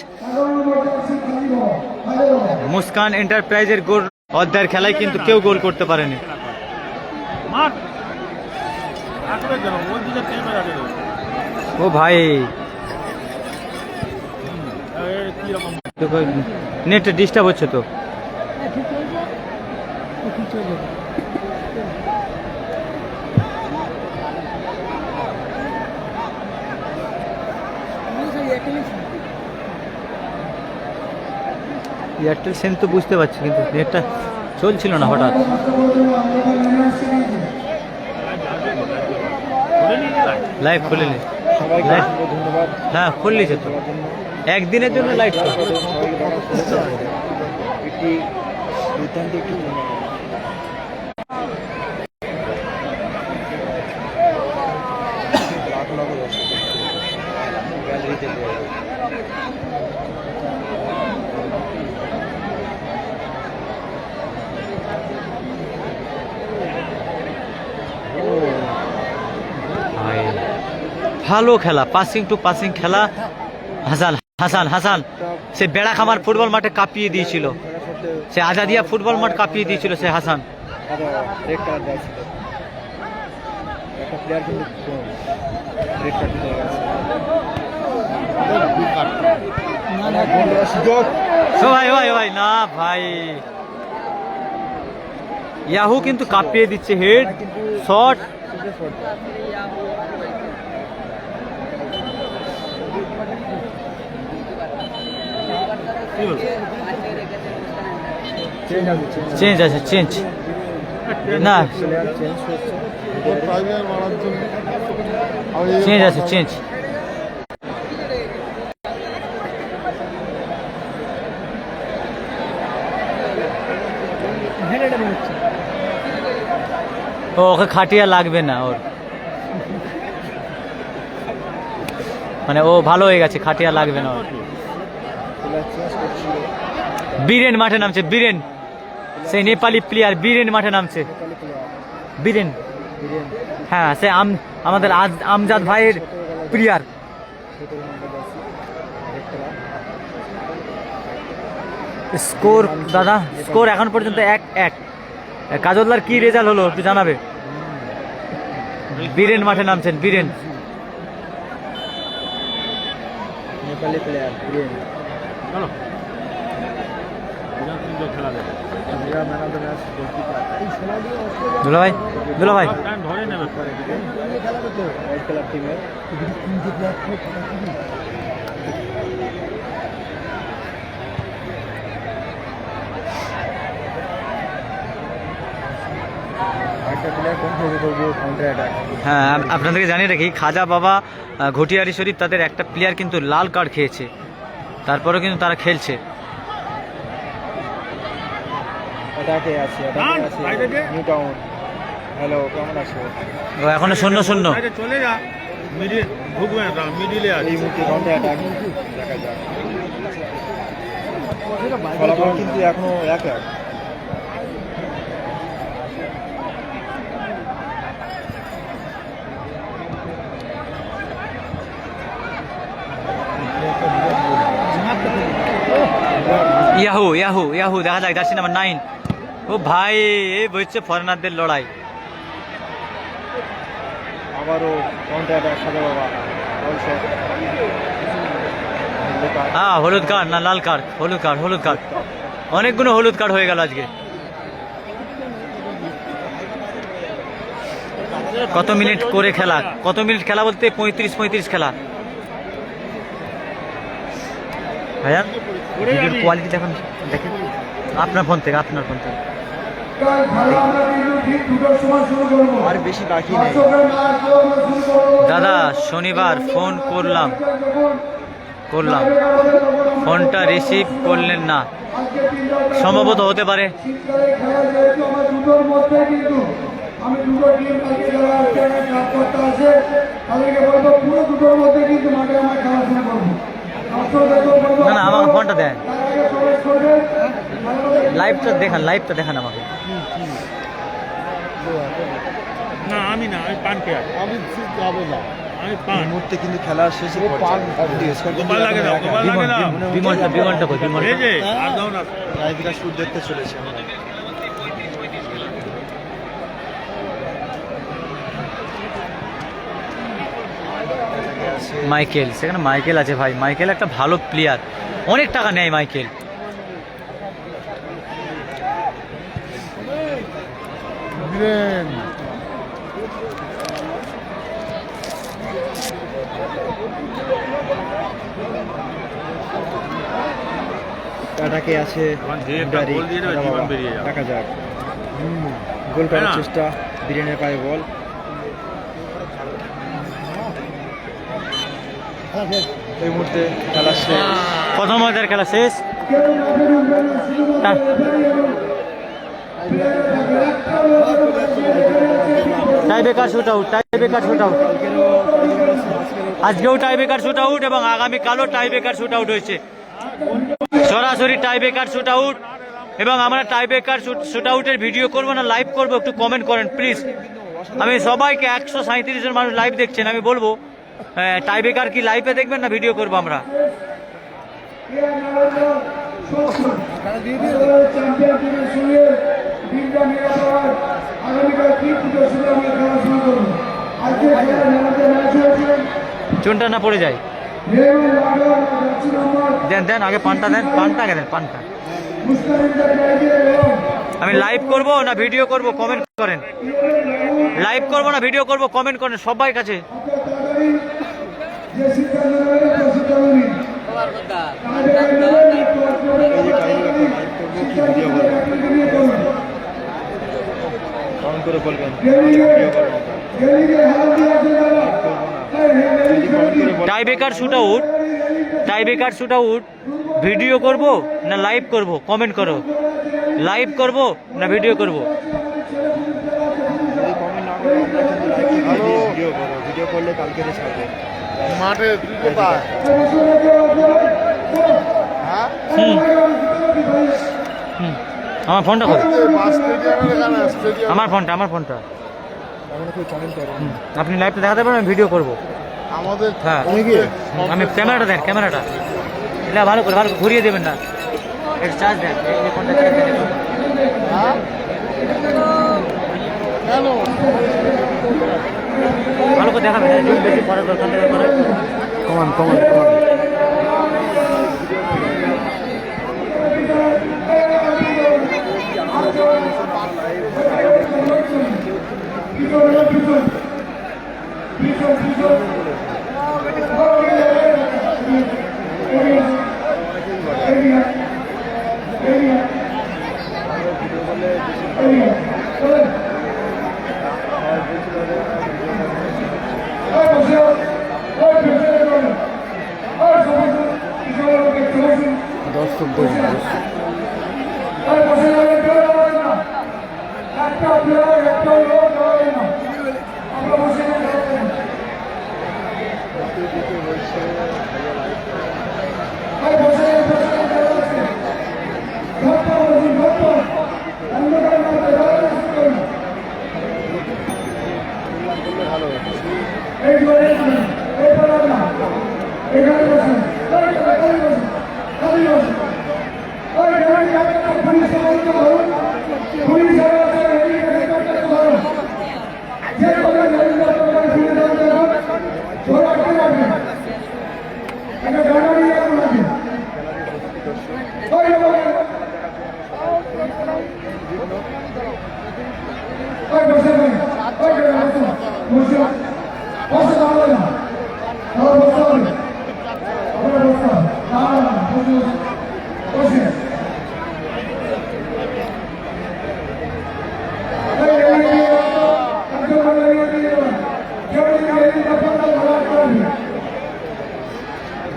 Muskan এন্টারপ্রাইজের গোল। অর্ধের খেলায় কিন্তু কেউ গোল করতে পারেনি। মাঠ আসবে কেন? ওই দিকে টেপে রাখে দেবে। ও ভাই, কিরকম নেট ডিস্টার্ব হচ্ছে তো। এয়ারটেল সিম তো বুঝতে পারছি, কিন্তু নেটটা চলছিল না হঠাৎ। লাইভ খুলে নি, সবাইকে ধন্যবাদ। হ্যাঁ খুললিছে তো, একদিনের জন্য লাইভ। সবাইকে একটি দুর্দান্ত একটি লাখ লাখ দর্শক গ্যালারিতে ভালো খেলা, পাসিং টু পাসিং খেলা। হাসান হাসান হাসান সে বেড়া খামার ফুটবল মাঠে কাঁপিয়ে দিয়েছিল, সে আজাদিয়া ফুটবল মাঠ কাঁপিয়ে দিয়েছিল সে হাসান। রেড কার্ড দেওয়া ছিল, একটা প্লেয়ার কিন্তু রেড কার্ড দিতে গেছে। সুযোগ ও ভাই ভাই ভাই না ভাই, ইয়াহু কিন্তু কাঁপিয়ে দিচ্ছে, হেড শট। চেঞ্জ আছে, চেঞ্জ না, চেঞ্জ আছে, চেঞ্জ। ও ওকে খাটিয়া লাগবে না ওর, মানে ও ভালো হয়ে গেছে, খাটিয়া লাগবে না ওর। বীরেন মাঠে নামছে, বীরেন সেই নেপালি প্লেয়ার বীরেন মাঠে নামছে, বীরেন। হ্যাঁ সে আমাদের আমজাদ ভাইয়ের প্লেয়ার। স্কোর দাদা, স্কোর এখন পর্যন্ত 1-1। কাজলদার কি রেজাল্ট হলো একটু জানাবে? বীরেন মাঠে নামছেন, বীরেন নেপালি প্লেয়ার বীরেন। চলো খেলা দেবে, man of the match goalkeeper দুলা ভাই, দুলা ভাই ধরে নেবে। হোয়াইট কালার টিমের। একটা প্লেয়ার কোন থেকে করবো কাউন্টার অ্যাটাক। হ্যাঁ আপনাদেরকে জানিয়ে রাখি, খাজা বাবা ঘটিয়ারি শরীফ তাদের একটা প্লেয়ার কিন্তু লাল কার্ড খেয়েছে, তারপরেও কিন্তু তারা খেলছে। অ্যাটাকে আছে, অ্যাটাকে আছে নিউ টাউন। হ্যালো, কেমন আছো? ও এখনো 0-0। চলে যা, মিডিল ঢুকবে না, মিডিলে আছে। এই মুহূর্তে কাউন্টার অ্যাটাক দেখা যাক। ফলাফল কিন্তু এখনো 1-1। ইয়াহু ইয়াহু ইয়াহু দেখা যাক, জার্সি নাম্বার 9। ও ভাই এই বইছে ফরেনারদের লড়াই। আবারও কাউন্টার অ্যাটাক খাজা বাবা। বল শট। হ্যাঁ হলুদ কার্ড না লাল কার্ড? হলুদ কার্ড, হলুদ কার্ড, অনেকগুলো হলুদ কার্ড হয়ে গেল আজকে। কত মিনিট করে খেলা, কত মিনিট খেলা বলতে 35 খেলা। ভাইয়া ভিডিওর কোয়ালিটি দেখুন, দেখেন আপনার ফোন থেকে, আপনার ফোন থেকে। খেলা আমরা কিন্তু ঠিক 2টার সময় শুরু করবো। আর বেশি বাকি নেই। দর্শকের ম্যাচ আমরা শুরু করবো। দাদা শনিবার ফোন করলাম, ফোনটা রিসিভ করলেন না, আজকে 3টা সম্ভবত হতে পারে। শীতকালে খেলা যেহেতু আমার 2টোর মধ্যে কিন্তু আমি 2টো টিম কালকে যারা আজকে আমার কাজ করতে আসে তাদেরকে বলবো পুরো 2টোর মধ্যে কিন্তু মাঠে আমরা খেলা শুরু করবো। দর্শকদেরকেও বলবো না না আমাকে ফোনটা দেন, তার আগে প্রবেশ করবেন। লাইভটা দেখান, লাইভটা দেখান আমাকে। না আমি না, আমি পান খেয়ে আছি। আমি যাবো না। আমি পান। এই মুহূর্তে কিন্তু খেলা শেষে গোপাল লাগে না, গোপাল লাগে না। বিমলটা, বিমলটা কই, এই বিমলটা? যে আর দাও না। লাইভটা শুট দেখতে চলেছে আমরা। মাইকেল, সেখানে মাইকেল আছে ভাই, মাইকেল একটা ভালো প্লেয়ার, অনেক টাকা নেয় মাইকেল। অ্যাটাকে আছে এখন যে একটা গোল দিয়ে দেবে, জীবন বেরিয়ে যাবে। দেখা যাক। গোল করার হ্যাঁ। চেষ্টা, বীরেনের পায়ে বল। এই মুহূর্তে খেলা শেষ। প্রথম মজার খেলা শেষ। টাই বেকার শুট আউট, টাই বেকার শুট আউট। আজকেও টাই বেকার শুট আউট এবং আগামীকালও টাই বেকার শুট আউট হয়েছে, সরাসরি টাই বেকার শুট আউট। এবং আমরা টাই বেকার শুট আউটের ভিডিও করবো না লাইভ করবো, একটু কমেন্ট করেন প্লিজ। আমি সবাইকে 137 জন মানুষ লাইভ দেখছেন, আমি বলবো টাই ব্রেকার কি লাইভে দেখবেন না ভিডিও করবো আমরা? চ্যাম্পিয়নশিপের সঙ্গে দিনটা মেলা করার আগামীকাল কি পুজোর সঙ্গে আমরা খেলা শুরু করবো। আজকে খেলা মেলাতে ম্যাচ হয়েছে চুনটা না পড়ে যায়। লেভেল লাগার জার্সি নাম্বার দেন দেন আগে পানটা দেন, পানটা আগে দেন, পানটা। মুস্তাফিজুর রহমান এবং আমি লাইভ করব না ভিডিও করব কমেন্ট করেন। লাইভ করব না ভিডিও করব কমেন্ট করেন সবাই কাছে। তাড়াতাড়ি যে সিদ্ধান্ত নেবেন তো সিদ্ধান্ত নিন। তাড়াতাড়ি নেবেন, একটু সিদ্ধান্ত নিয়ে করুন। কমেন্ট করে বলবেন গেলিকে হাল দিয়ে আছে যারা tie breaker shoot out, tie breaker shoot out video করব না লাইভ করব কমেন্ট করো। লাইভ করব না ভিডিও করব? ভিডিও করলে কালকে ছাড়বে। মাঠে তুই কোথায়? হ্যাঁ, হুম আমার ফোনটা কই? বাস স্টেডিয়ামের এখানে স্টেডিয়াম। আমার ফোনটা, আমার ফোনটা। কমেন্ট করে আপনি লাইভটা দেখাতে পারবেন, আমি ভিডিও করব। আমাদের হ্যাঁ আমি ক্যামেরাটা দেন, ক্যামেরাটা এটা ভালো করে ঘুরিয়ে দেবেন না, একটু চার্জ দেন, এই ফোনটা চার্জ দেন একটু। হ্যাঁ? কেন? ভালো করে দেখাবেন, জুম বেশি পরে দরকার নেই করে। কমান কমান দর্শক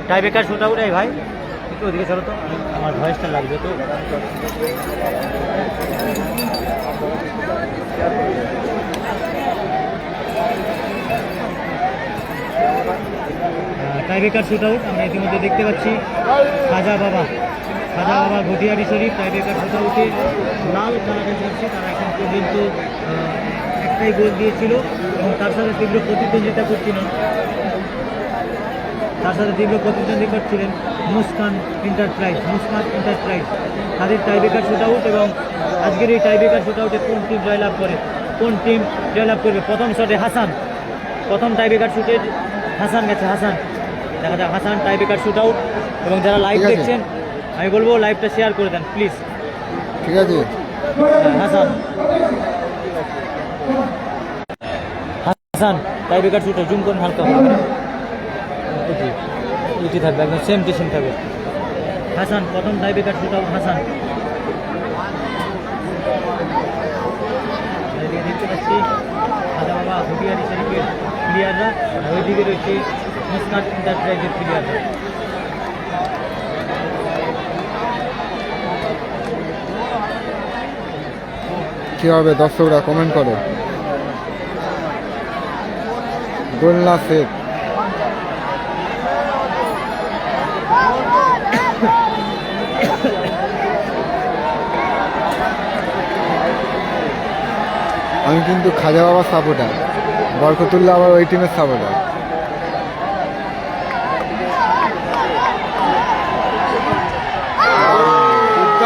টাই ব্রেকার শুট আউট ভাই, একটু ওদিকে চলো তো, আমার ভয়েসটা লাগবে তো। টাই ব্রেকার শুট আউট আমরা ইতিমধ্যে দেখতে পাচ্ছি। খাজা বাবা ঘটিয়ারি শরীফ টাই ব্রেকার শুট আউটে লাল কালারের জার্সি, তারা এখন পর্যন্ত একটাই গোল দিয়েছিল এবং তার সাথে তীব্র প্রতিদ্বন্দ্বিতা করছিলেন, করছিলেন মুস্কান এন্টারপ্রাইজ। তাদের টাই ব্রেকার শুট আউট, এবং আজকের এই টাই ব্রেকার শুট আউটে কোন টিম জয়লাভ করে, কোন টিম জয়লাভ করবে? প্রথম শটে হাসান, প্রথম টাই ব্রেকার শুটে হাসান গেছে, হাসান দেখা যাক। Hasan tie breaker shoot out, এবং যারা লাইভ ঠিক আছে। দেখছেন আমি বলবো লাইভটা শেয়ার করে দেন প্লিজ। ঠিক আছে। হাসান টাই ব্রেকার শুটে জুম করুন হালকা, এটি থাকবে একদম সেম টু সেম থাকবে। হাসান প্রথম tie breaker shoot out, Hasan. এদিকে দেখতে পাচ্ছি খাজা বাবা ঘটিয়ারি শরীফের প্লেয়াররা, আর ওইদিকে রয়েছে মুস্কান এন্টারপ্রাইজের প্লেয়াররা। কি হবে দর্শকরা কমেন্ট করো। গোলনা শেখ আমি কিন্তু খাজা বাবার সাপোর্টার, বরকতুল্লাহ আবার ওই টিমের সাপোর্টার।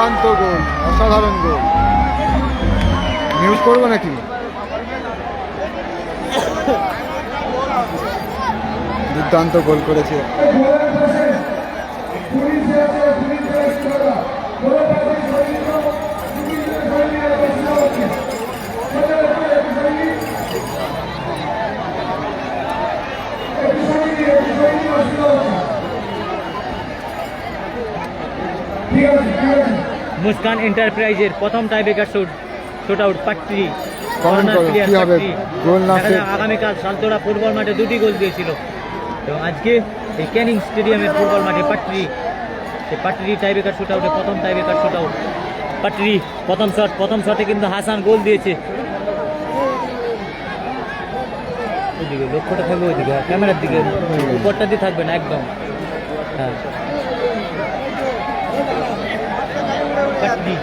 দুর্দান্ত গোল, অসাধারণ গোল। নিউজ করবো নাকি? দুর্দান্ত গোল করেছে। গোলের পাশে পুলিশে আছে, পুলিশের ছেলেরা গোলের পাশে সৈনিক পুলিশের সৈনিকরা বসে আছে। ঠিক আছে, ঠিক আছে। মুস্কান এন্টারপ্রাইজের প্রথম tiebreaker shoot out Pattabhi comment করো, কি হবে? গোল না দেখা সেট? যাক আগামীকাল সালতোরা ফুটবল মাঠে 2টি গোল দিয়েছিল এবং আজকে এই ক্যানিং স্টেডিয়ামের ফুটবল মাঠে পাট্টি সেই পাট্টি টাইব্রেকার শুট আউটে প্রথম টাইব্রেকার শুট আউট পাট্টি প্রথম শটে কিন্তু হাসান গোল দিয়েছে। ওইদিকে লক্ষ্যটা থাকবে ওইদিকে, ক্যামেরার দিকে, উপরটা দিয়ে থাকবে না একদম। হ্যাঁ পাট্টি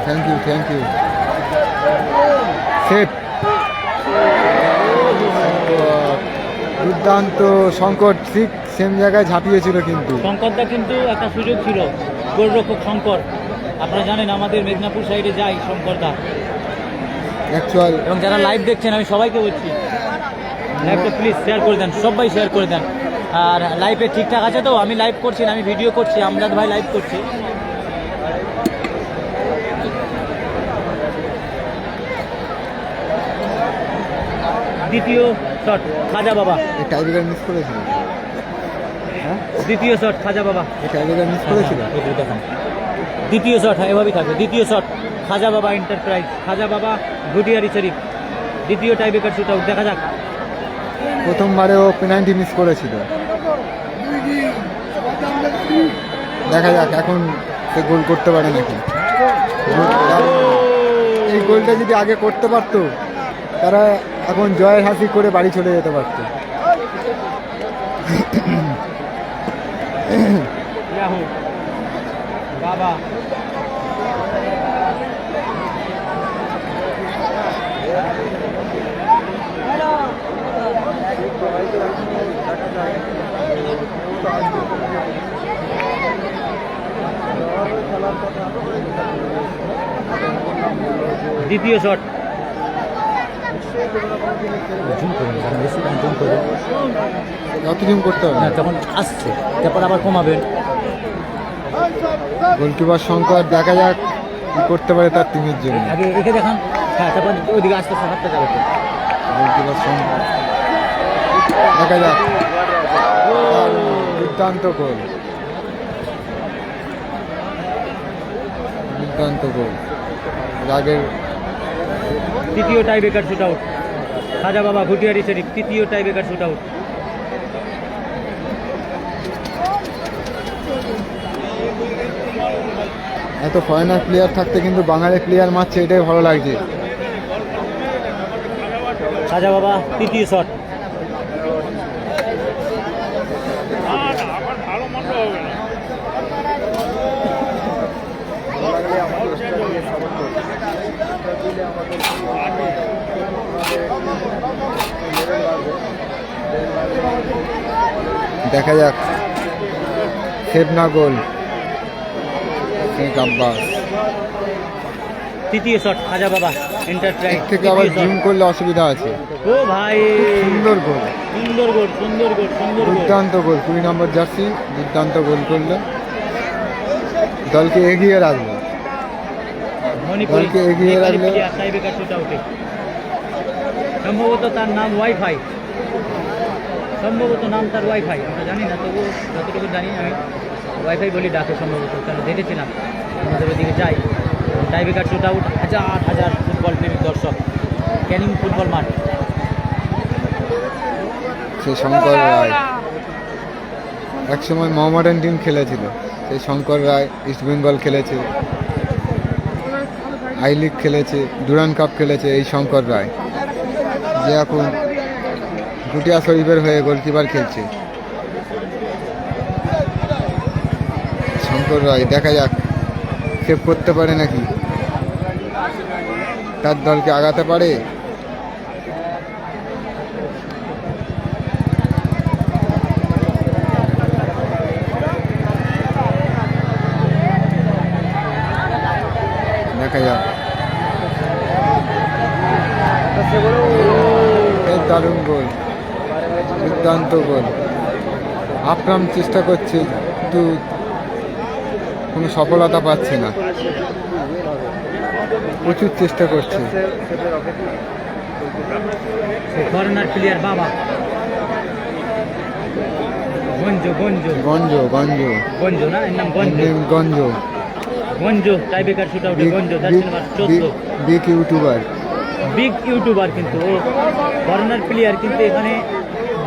থ্যাংক ইউ, থ্যাংক ইউ। সেট দুর্দান্ত। সংকট ঠিক সেম জায়গায় ঝাঁপিয়েছিল কিন্তু। শঙ্করদা কিন্তু একটা সুযোগ ছিল, গোলরক্ষক শঙ্কর, আপনারা জানেন আমাদের মেদিনীপুর সাইডে যায় শঙ্করদা। অ্যাকচুয়াল এবং যারা লাইভ দেখছেন আমি সবাইকে বলছি লাইভটা প্লিজ শেয়ার করে দেন, সবাই শেয়ার করে দেন। আর লাইভে ঠিকঠাক আছে তো? আমি লাইভ করছি না, আমি ভিডিও করছি, আমজাদ ভাই লাইভ করছি। দ্বিতীয় শট খাজা বাবা, এই টাইব্রেকার মিস করেছিল। হ্যাঁ, দ্বিতীয় শট খাজা বাবা, এই টাইব্রেকার মিস করেছিল। দেখুন দ্বিতীয় শট, হ্যাঁ এভাবেই থাকবে। দ্বিতীয় শট খাজা বাবা এন্টারপ্রাইজ, খাজা বাবা ঘুটিয়ারি শরীফ, দ্বিতীয় টাইব্রেকার শুট আউট। দেখা যাক। প্রথমবারে ও পেনাল্টি মিস করেছিল। দেখা যাক এখন সে গোল করতে পারে নাকি। এই গোলটা যদি আগে করতে পারতো তারা এখন জয়ের হাসি করে বাড়ি চলে যেতে পারতো। বাবা দ্বিতীয় শট, যত জুম করতে হবে না যখন আসছে তারপর আবার কমাবেন। গোলকিপার শঙ্কর, দেখা যাক কি করতে পারে তার টিমের জন্য। আগে একে দেখান, হ্যাঁ তারপর ওইদিকে আস্তে আস্তে হাতটা যাবে। গোলকিপার শঙ্কর, দেখা যাক। দুর্দান্ত গোল, দুর্দান্ত গোল। রাগের তৃতীয় টাইব্রেকার শুট আউট খাজা বাবা ঘুটিয়ারি শরীফ, তৃতীয় টাইব্রেকার শুট আউট। এত ফরেনার প্লেয়ার থাকতে কিন্তু বাঙালি প্লেয়ার মারছে, এটাই ভালো লাগছে। খাজা বাবা তৃতীয় শট, দেখা যাক সেভ না গোল। শেখ আব্বাস তৃতীয় শট খাজা বাবা এন্টারপ্রাইজ এর থেকে আবার জুম করলে অসুবিধা আছে। ও ভাই সুন্দর গোল, সুন্দর গোল, সুন্দর গোল, সুন্দর গোল। দুর্দান্ত গোল। 20 নম্বর জার্সি দুর্দান্ত গোল করলো, দলকে এগিয়ে রাখলো। মণিপুরি দলকে এগিয়ে রাখলে। টাইব্রেকার শুট আউটে সম্ভবত তার নাম ওয়াইফাই, সম্ভবত নাম তার ওয়াইফাই, আমরা জানি না, তবুও যতটুকু জানি আমি ওয়াইফাই বলি ডাকে সম্ভবত, কারণ দেখেছিলাম আমাদের ওদিকে যাই। টাইব্রেকার শুট আউট, হাজার হাজার ফুটবল প্রেমিক দর্শক, ক্যানিং ফুটবল মাঠ। সেই শঙ্কর রায় একসময় মোহামেডান টিম খেলেছিল। সেই শঙ্কর রায় ইস্ট বেঙ্গল খেলেছে, আই লিগ খেলেছে, ডুরান্ড কাপ খেলেছে। এই শঙ্কর রায় যে এখন গুটিয়া শরীফের হয়ে গোলকিপার খেলছে। শঙ্কর রায়, দেখা যাক সেভ করতে পারে নাকি, তার দলকে আগাতে পারে। দেখা যাক। দারুণ গোল, দুর্দান্ত গোল। আপ্রাম চেষ্টা করছে কিন্তু কোনো সফলতা পাচ্ছে না, প্রচুর চেষ্টা করছে। কর্নার প্লেয়ার বাবা গঞ্জ গঞ্জ গঞ্জ গঞ্জ গঞ্জ না, এর নাম গঞ্জ। গঞ্জ গঞ্জ টাইব্রেকার শুট আউটে গঞ্জ, jersey number 14। Big YouTuber, big YouTuber কিন্তু ও ফরেনার প্লেয়ার, কিন্তু এখানে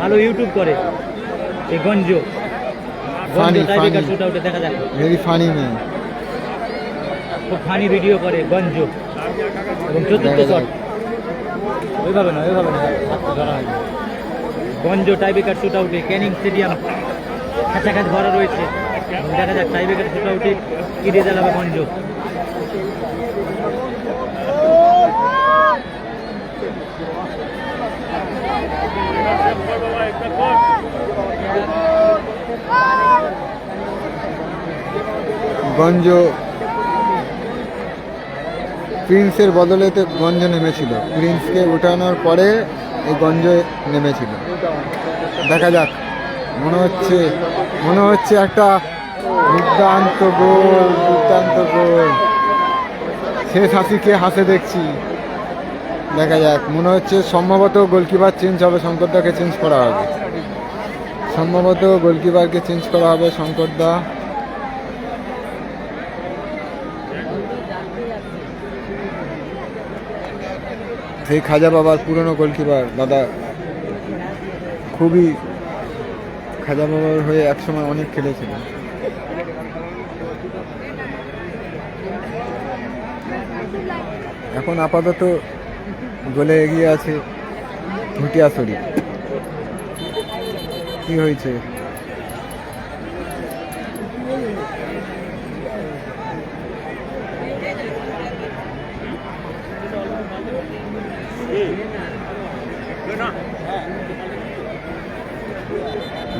ভালো ইউটিউব করে এই গঞ্জ। গঞ্জ টাইব্রেকার শুট আউটে দেখা যাক, ভেরি ফানি ম্যান, খুব ফানি ভিডিও করে গঞ্জ। এবং চতুর্থ শট ওইভাবে না, ওইভাবে না, হাতটা ধরা হয়নি। গঞ্জ টাইব্রেকার শুট আউটে ক্যানিং স্টেডিয়াম কাছাকাছি ভরা রয়েছে। এবং দেখা যাক টাইব্রেকার শুট আউটে কি রেজাল্ট হবে গঞ্জ। গঞ্জ প্রিন্সের বদলেতে গঞ্জ নেমেছিল, প্রিন্সকে উঠানোর পরে এই গঞ্জ নেমেছিল। দেখা যাক, মনে হচ্ছে একটা দুর্দান্ত গোল, দুর্দান্ত গোল। শেষ হাসি কে হাসে দেখছি, দেখা যাক। মনে হচ্ছে সম্ভবত গোলকিপার চেঞ্জ হবে, শঙ্করদাকে চেঞ্জ করা হবে, সম্ভবত গোলকিপারকে চেঞ্জ করা হবে শঙ্করদা। সেই খাজা বাবার পুরনো গোলকিপার দাদা, খুবই খাজা বাবার হয়ে একসময় অনেক খেলেছিল। এখন আপাতত গোলে এগিয়ে আছে ভুটিয়া শরীফ। কি হয়েছে?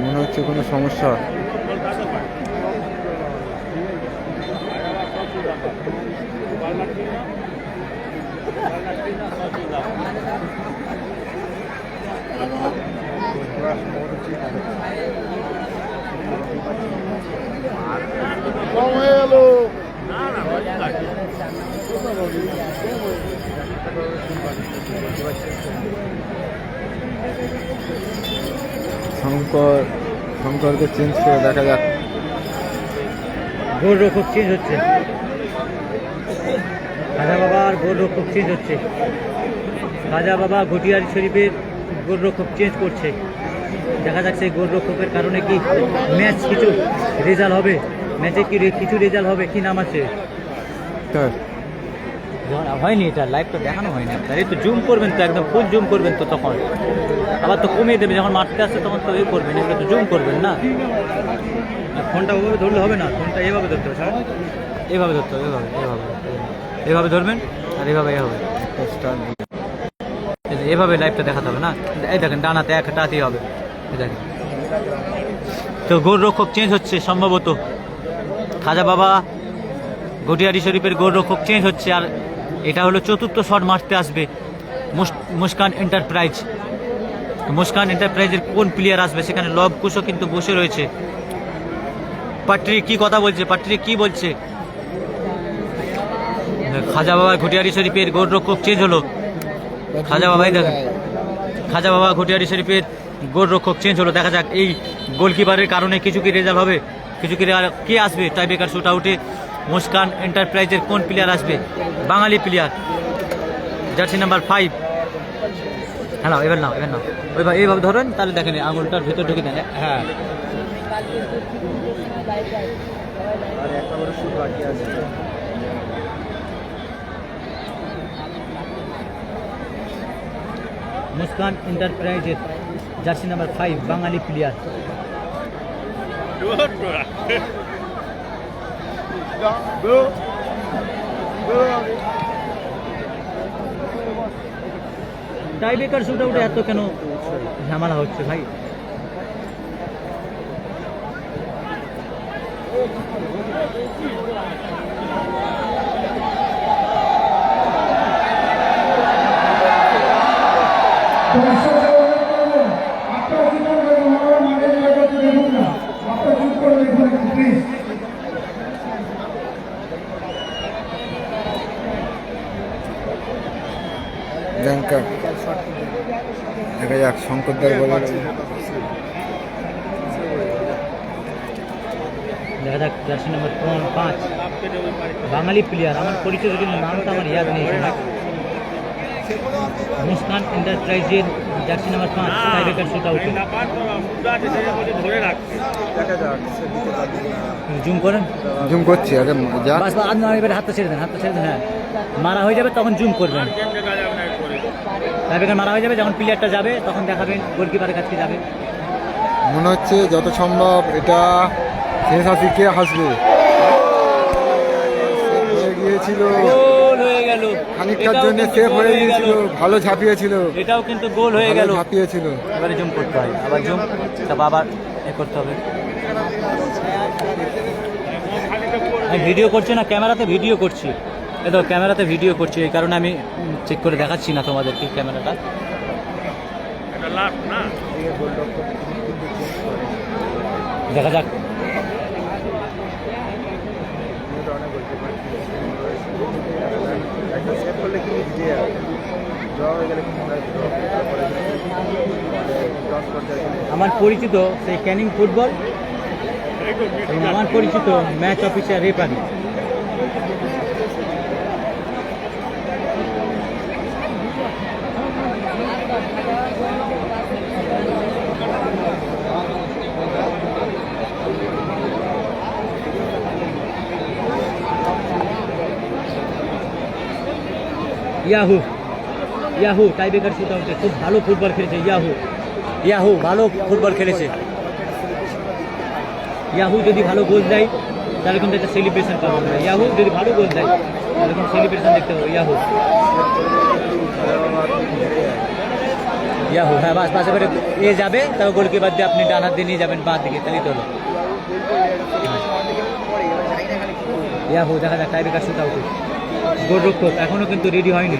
মনে হচ্ছে কোনো সমস্যা। শঙ্করকে চেঞ্জ করে দেখা যাক। গোলরক্ষক চেঞ্জ হচ্ছে, খাজা বাবার গোলরক্ষক চেঞ্জ হচ্ছে। খাজা বাবা ঘটিয়ারি শরীফের গোলরক্ষক চেঞ্জ করছে। দেখা যাচ্ছে এই গোলরক্ষকের কারণে কি ম্যাচ কিছু রেজাল্ট হবে, ম্যাচে কি কিছু রেজাল্ট হবে, কি নাম আছে হয়নি। এটা লাইভটা দেখানো হয়নি আপনার, এই তো জুম করবেন তো, একদম ফুল জুম করবেন তো, তখন আবার তো কমিয়ে দেবে যখন মারতে আসছে তখন তো এই করবেন, এগুলো তো জুম করবেন না। ফোনটা ওভাবে ধরলে হবে না, ফোনটা এভাবে ধরতে হবে, এভাবে ধরতে হবে, এভাবে এভাবে এভাবে ধরবেন, আর এভাবে এভাবে এভাবে লাইভটা দেখাতে হবে না। এই দেখেন ডানাতে একটা হাতেই হবে, এই দেখেন। তো গোলরক্ষক চেঞ্জ হচ্ছে সম্ভবত, খাজা বাবা ঘটিয়ারি শরীফের গোলরক্ষক চেঞ্জ হচ্ছে। আর এটা হলো চতুর্থ শট মারতে আসবে মুস্কান এন্টারপ্রাইজ। মুস্কান এন্টারপ্রাইজের কোন প্লেয়ার আসবে, সেখানে লব কুশও কিন্তু বসে রয়েছে। পাট্রি কি কথা বলছে, পাট্রি কি বলছে? খাজা বাবা ঘটিয়ারি শরীফের গোলরক্ষক চেঞ্জ হলো। খাজা বাবাই দেখেন, খাজা বাবা ঘটিয়ারি শরীফের গোলরক্ষক চেঞ্জ হলো। দেখা যাক এই গোলকিপারের কারণে কিছু কি রেজাল্ট হবে, কিছু কি কে আসবে টাইব্রেকার শুট আউটে। মুস্কান এন্টারপ্রাইজের কোন প্লেয়ার আসবে? বাঙালি প্লেয়ার, জার্সি নাম্বার 5। হ্যাঁ না, এবার নাও, এবার নাও, ওইভাবে এইভাবে ধরেন, তাহলে দেখেন আঙুলটার ভেতর ঢুকে দেন। হ্যাঁ, আর একটা বড় শুট বাকি আছে। মুস্কান এন্টারপ্রাইজের জার্সি নাম্বার 5 বাঙালি প্লেয়ার। Go. টাইব্রেকার শুট আউটে এত কেন ঝামেলা হচ্ছে ভাই? ব্যাংকার দেখা যাক শঙ্করদার বলে দেখা যাক জার্সি নাম্বার 5 বাঙালি প্লেয়ার, আমার পরিচিত কিন্তু নামটা আমার ইয়াদ নেই। মুস্কান এন্টারপ্রাইজের জার্সি নাম্বার 5 টাইব্রেকার শুট আউটে। দেখা যাক সে দিতে পারবে না। জুম করেন, জুম করছি আগে যা বাস এবারে হাতটা ছেড়ে দেন, হাতটা ছেড়ে দেন। হ্যাঁ, মারা হয়ে যাবে তখন জুম করবেন। টাইব্রেকার মারা হয়ে যাবে, যখন প্লেয়ারটা যাবে তখন দেখাবেন গোলকিপারের কাছে যাবে। মনে হচ্ছে যত সম্ভব এটা শেষ হাসি কে হাসবে। হয়ে গিয়েছিল, গোল হয়ে গেল, খানিকটার এটাও জন্য কিন্তু সেভ গোল হয়ে গিয়েছিল, ভালো ঝাঁপিয়েছিল, এটাও কিন্তু গোল হয়ে গেল। ভালো ঝাঁপিয়েছিল। এবারে জুম করতে হয়, আবার জুম, তারপর আবার এ করতে হবে। আমি ভিডিও করছি না, ক্যামেরাতে ভিডিও করছি। এই তো ক্যামেরাতে ভিডিও করছি, এই কারণে আমি চেক করে দেখাচ্ছি না তোমাদেরকে ক্যামেরাটা। দেখা যাক। একটা সেভ করলে কি জিতে যাবে, ড্র হয়ে গেলে কিন্তু আমরা ড্র তারপরে ক্রস পর্যায়ে গেলে আমার পরিচিত সেই ক্যানিং ফুটবল এবং আমার পরিচিত match officer referee. Yahoo yahoo tiebreaker shoot আউটে খুব ভালো ফুটবল খেলেছে। ইয়াহু ভালো ফুটবল খেলেছে। ইয়াহু যদি ভালো গোল দেয় তাহলে কিন্তু একটা সেলিব্রেশন পাবো আমরা। ইয়াহু যদি ভালো গোল দেয় তাহলে কিন্তু সেলিব্রেশন দেখতে হবে। ইয়াহু হ্যাঁ, বাস বাস এবারে এ যাবে, তারপর গোলকিপার দিয়ে আপনি ডান হাত দিয়ে নিয়ে যাবেন বাঁ দিকে, তাহলেই তো হলো। ইয়াহু দেখা যাক টাইব্রেকার শুট আউটে। গোলরক্ষক এখনো কিন্তু রেডি হয়নি।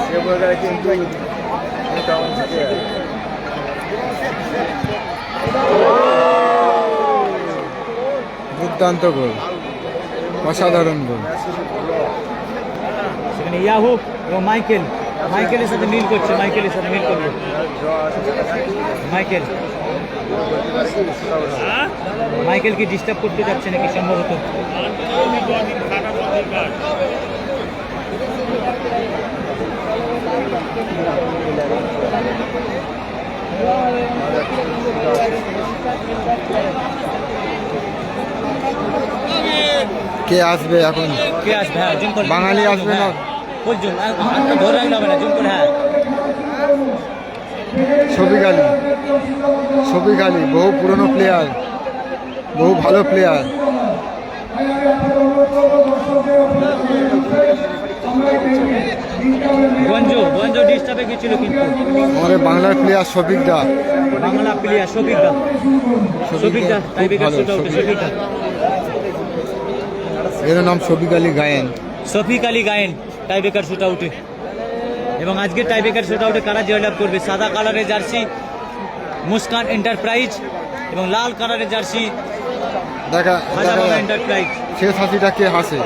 সেভ হয়ে গেলে কিন্তু ডাউন জিতে যাবে। দুর্দান্ত গোল, অসাধারণ গোল। সেখানে ইয়াহু এবং মাইকেলের সাথে মিল করছে, মাইকেলের সাথে মিল করবে মাইকেল কি ডিস্টার্ব করতে যাচ্ছে নাকি সম্ভবত। কে আসবে এখন? কে আসবে? হ্যাঁ, জুম করে বাঙালি আসবে না? বলছুন হাতটা ধরে রাখলে হবে না, জুম করে। হ্যাঁ, শফিক আলী বহু পুরনো প্লেয়ার, বহু ভালো প্লেয়ার। গঞ্জ ডিস্টার্বে গেছিল কিন্তু আমাদের বাংলার প্লেয়ার শফিক দা, বাংলা প্লেয়ার শফিক দা টাইব্রেকার শুট আউটে। এর নাম শফিক আলী গায়েন টাইব্রেকার শুট আউটে। এবং আজকের টাইব্রেকার শুট আউটে কারা জয়লাভ করবে? সাদা কালারের জার্সি মুস্কান এন্টারপ্রাইজ এবং লাল কালারের জার্সি দেখা হাজারোনা এন্টারপ্রাইজ। শেষ হাসিটা কে হাসে?